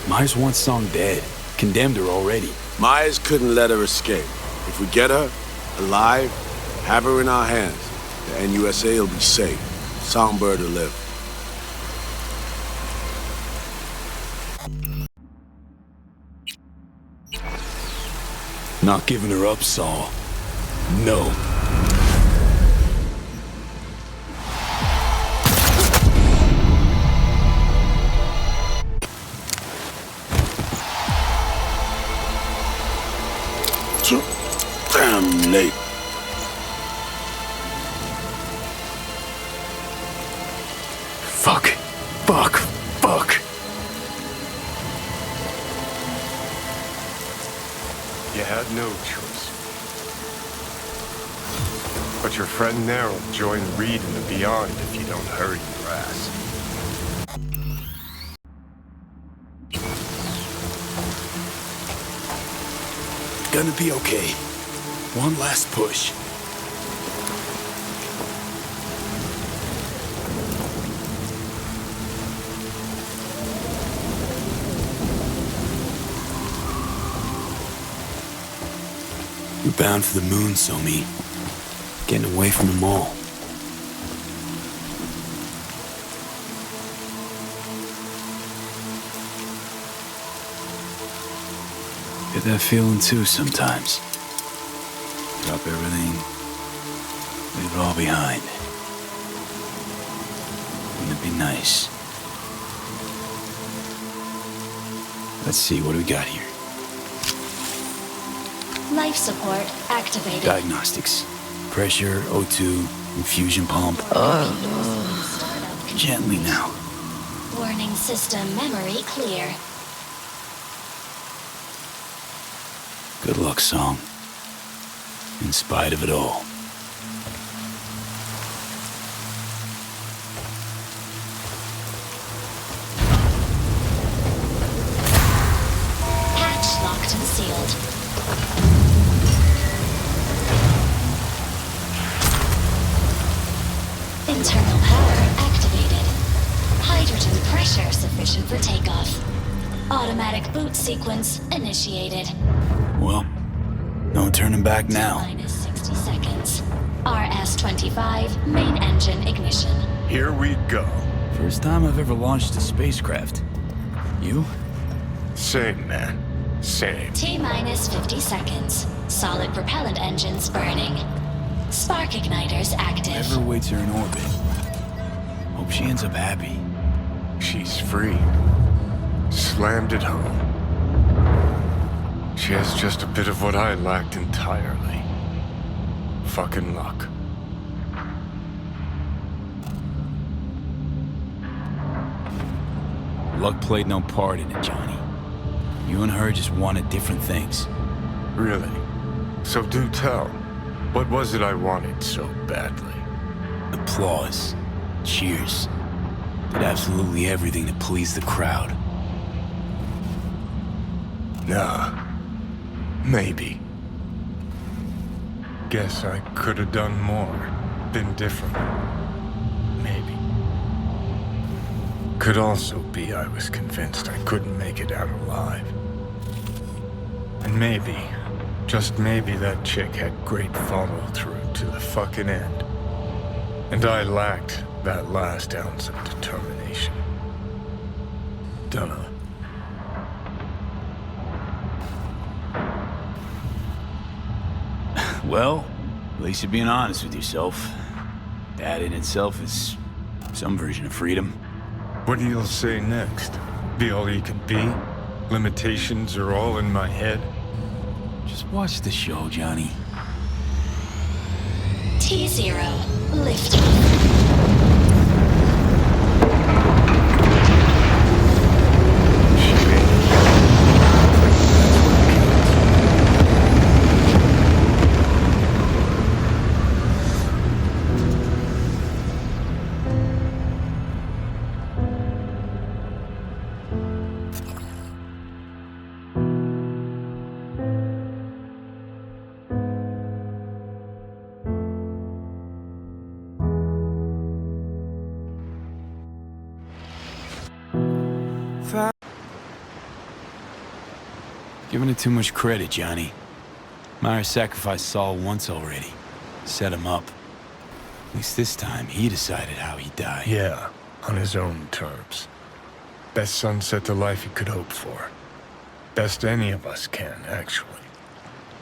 Myers wants Song dead. Condemned her already. Myers couldn't let her escape. If we get her, alive, have her in our hands, the NUSA will be safe. Songbird will live. Not giving her up, Saul. No. Too damn late. Fuck. Fuck. Fuck. You had no choice. But your friend there will join Reed in the Beyond if you don't hurry your ass. Gonna be okay. One last push. We're bound for the moon, Somi. Getting away from them all. Get that feeling too sometimes. Drop everything, leave it all behind. Wouldn't it be nice? Let's see, what do we got here? Life support activated. Diagnostics. Pressure, O2, infusion pump. Gently now. Warning system memory clear. Good luck, Song. In spite of it all. Hatch locked and sealed. Internal power activated. Hydrogen pressure sufficient for takeoff. Automatic boot sequence initiated. Well, no turning back now. Minus 60 seconds. RS-25 main engine ignition. Here we go. First time I've ever launched a spacecraft. You? Same, man. Same. T-minus 50 seconds. Solid propellant engines burning. Spark igniters active. Whoever waits her in orbit. Hope she ends up happy. She's free. Slammed it home. She has just a bit of what I lacked entirely. Fucking luck. Luck played no part in it, Johnny. You and her just wanted different things. Really? So do tell. What was it I wanted so badly? Applause. Cheers. Did absolutely everything to please the crowd. Nah. Maybe. Guess I could have done more. Been different. Maybe. Could also be I was convinced I couldn't make it out alive. And maybe, just maybe that chick had great follow-through to the fucking end. And I lacked that last ounce of determination. Dunno. Well, at least you're being honest with yourself. That in itself is some version of freedom. What do you say next? Be all you can be? Limitations are all in my head? Just watch the show, Johnny. T0 liftoff. Giving it too much credit, Johnny. Myers sacrificed Saul once already. Set him up. At least this time, he decided how he'd die. Yeah, on his own terms. Best sunset to life he could hope for. Best any of us can, actually.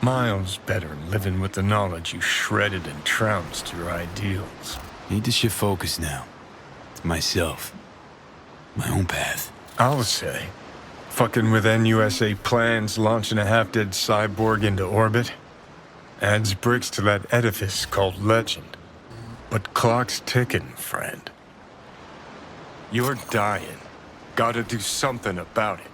Miles better living with the knowledge you shredded and trounced your ideals. Need to shift focus now. Myself. My own path. I'll say, fucking with NUSA plans, launching a half-dead cyborg into orbit, adds bricks to that edifice called legend. But clock's ticking, friend. You're dying. Gotta do something about it.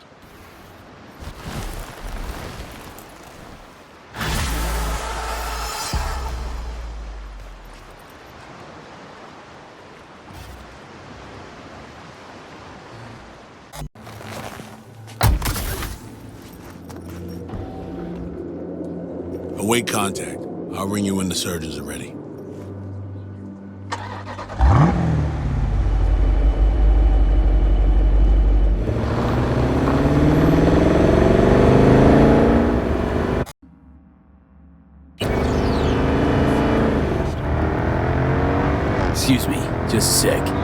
Await contact. I'll ring you when the surgeons are ready. Excuse me, just a sec.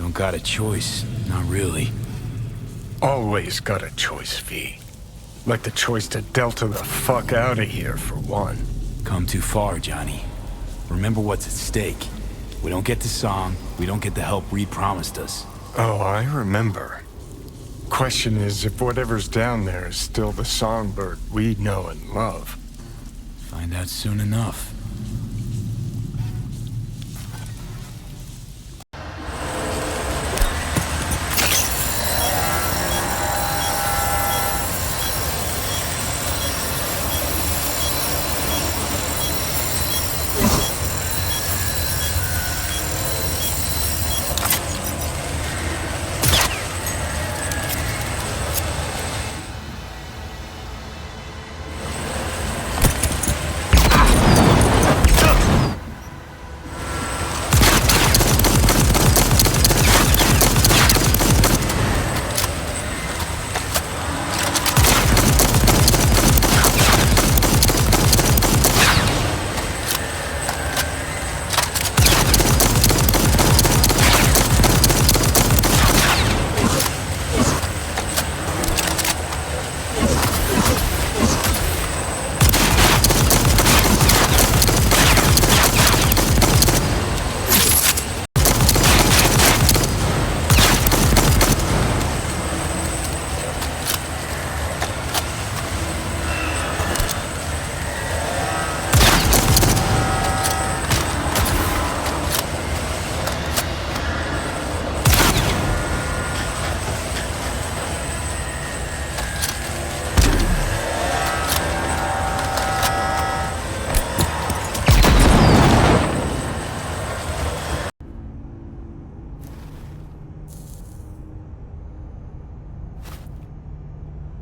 don't got a choice. Not really. Always got a choice, V. Like the choice to Delta the fuck out of here, for one. Come too far, Johnny. Remember what's at stake. We don't get the song, we don't get the help Reed promised us. Oh, I remember. Question is if whatever's down there is still the Songbird we know and love. Find out soon enough.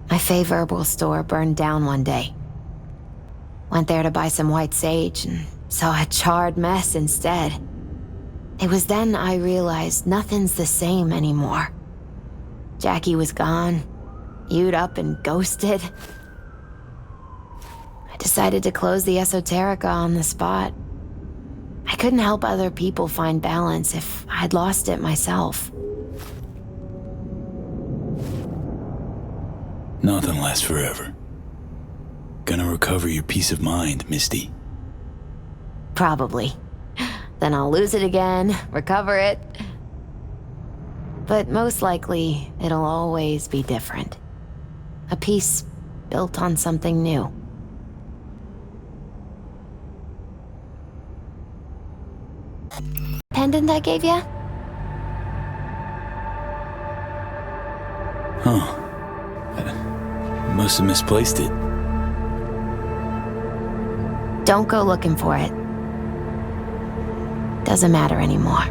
My favorite herbal store burned down one day. Went there to buy some white sage and saw a charred mess instead. It was then I realized nothing's the same anymore. Jackie was gone, You'd up and ghosted. I decided to close the Esoterica on the spot. I couldn't help other people find balance if I'd lost it myself. Nothing lasts forever. Gonna recover your peace of mind, Misty. Probably. Then I'll lose it again, recover it. But most likely, it'll always be different. A piece built on something new. Pendant I gave ya? Huh. I must have misplaced it. Don't go looking for it. Doesn't matter anymore.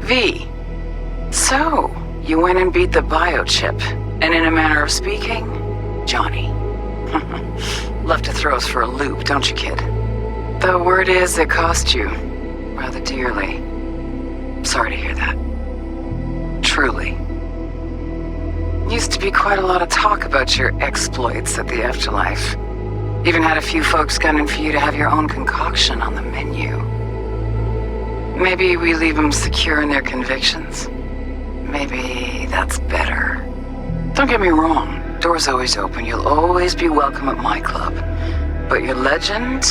V. So, you went and beat the biochip, and in a manner of speaking, Johnny. Love to throw us for a loop, don't you, kid? The word is it cost you rather dearly. Sorry to hear that. Truly. Used to be quite a lot of talk about your exploits at the afterlife. Even had a few folks gunning for you to have your own concoction on the menu. Maybe we leave them secure in their convictions. Maybe that's better. Don't get me wrong, door's always open. You'll always be welcome at my club. But your legend,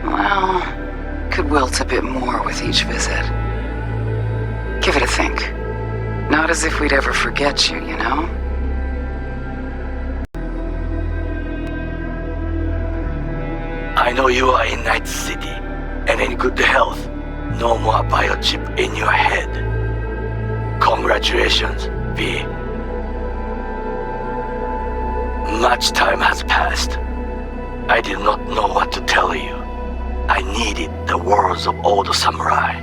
well, could wilt a bit more with each visit. Give it a think. Not as if we'd ever forget you, you know? I know you are in Night City, and in good health. No more biochip in your head. Congratulations, V. Much time has passed. I did not know what to tell you. I needed the words of old samurai.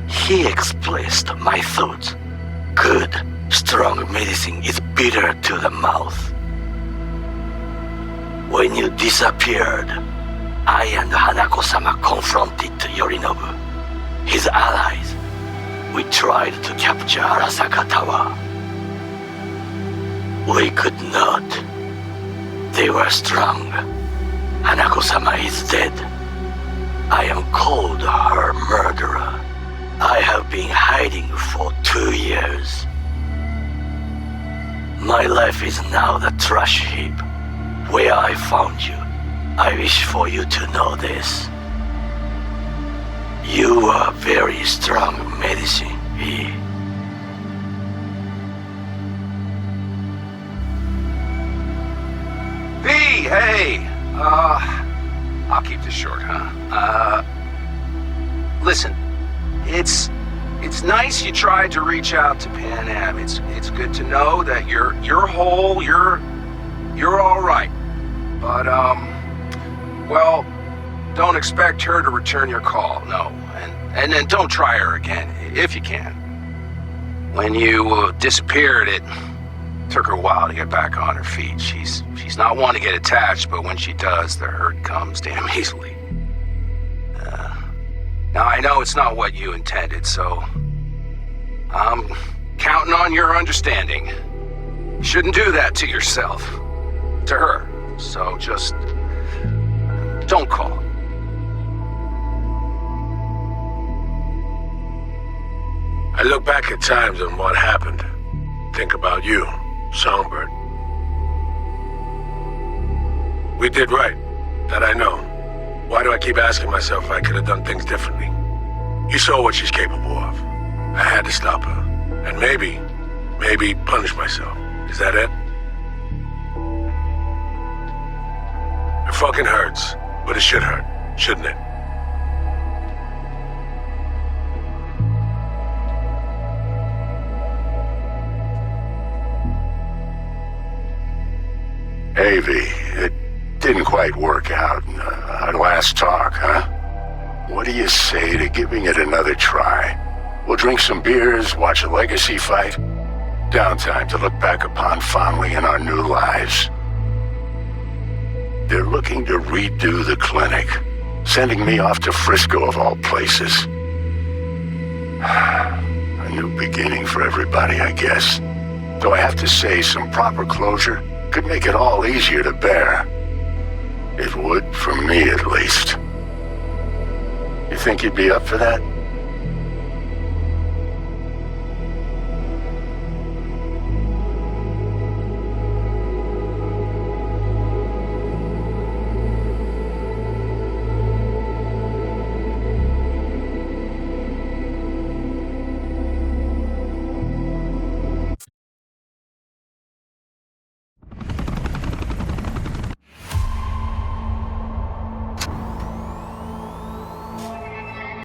He expressed my thoughts. Good, strong medicine is bitter to the mouth. When you disappeared, I and Hanako-sama confronted Yorinobu, his allies. We tried to capture Arasaka Tower. We could not. They were strong. Hanako-sama is dead. I am called her murderer. I have been hiding for 2 years. My life is now the trash heap where I found you. I wish for you to know this. You are very strong medicine, V. V, hey! I'll keep this short, huh? Listen, it's nice you tried to reach out to Pan Am. It's good to know that you're whole, you're all right. But, well, don't expect her to return your call, no. And then don't try her again, if you can. When you disappeared, it took her a while to get back on her feet. She's not one to get attached, but when she does, the hurt comes damn easily. Now, I know it's not what you intended, so I'm counting on your understanding. You shouldn't do that to yourself, to her. So just don't call. I look back at times on what happened. Think about you, Songbird. We did right, that I know. Why do I keep asking myself if I could have done things differently? You saw what she's capable of. I had to stop her. And maybe punish myself. Is that it? It fucking hurts, but it should hurt, shouldn't it? Hey, V, it didn't quite work out. Our last talk, huh? What do you say to giving it another try? We'll drink some beers, watch a legacy fight. Downtime to look back upon fondly in our new lives. They're looking to redo the clinic, sending me off to Frisco of all places. A new beginning for everybody, I guess. Though I have to say, some proper closure could make it all easier to bear. It would, for me at least. You think you'd be up for that?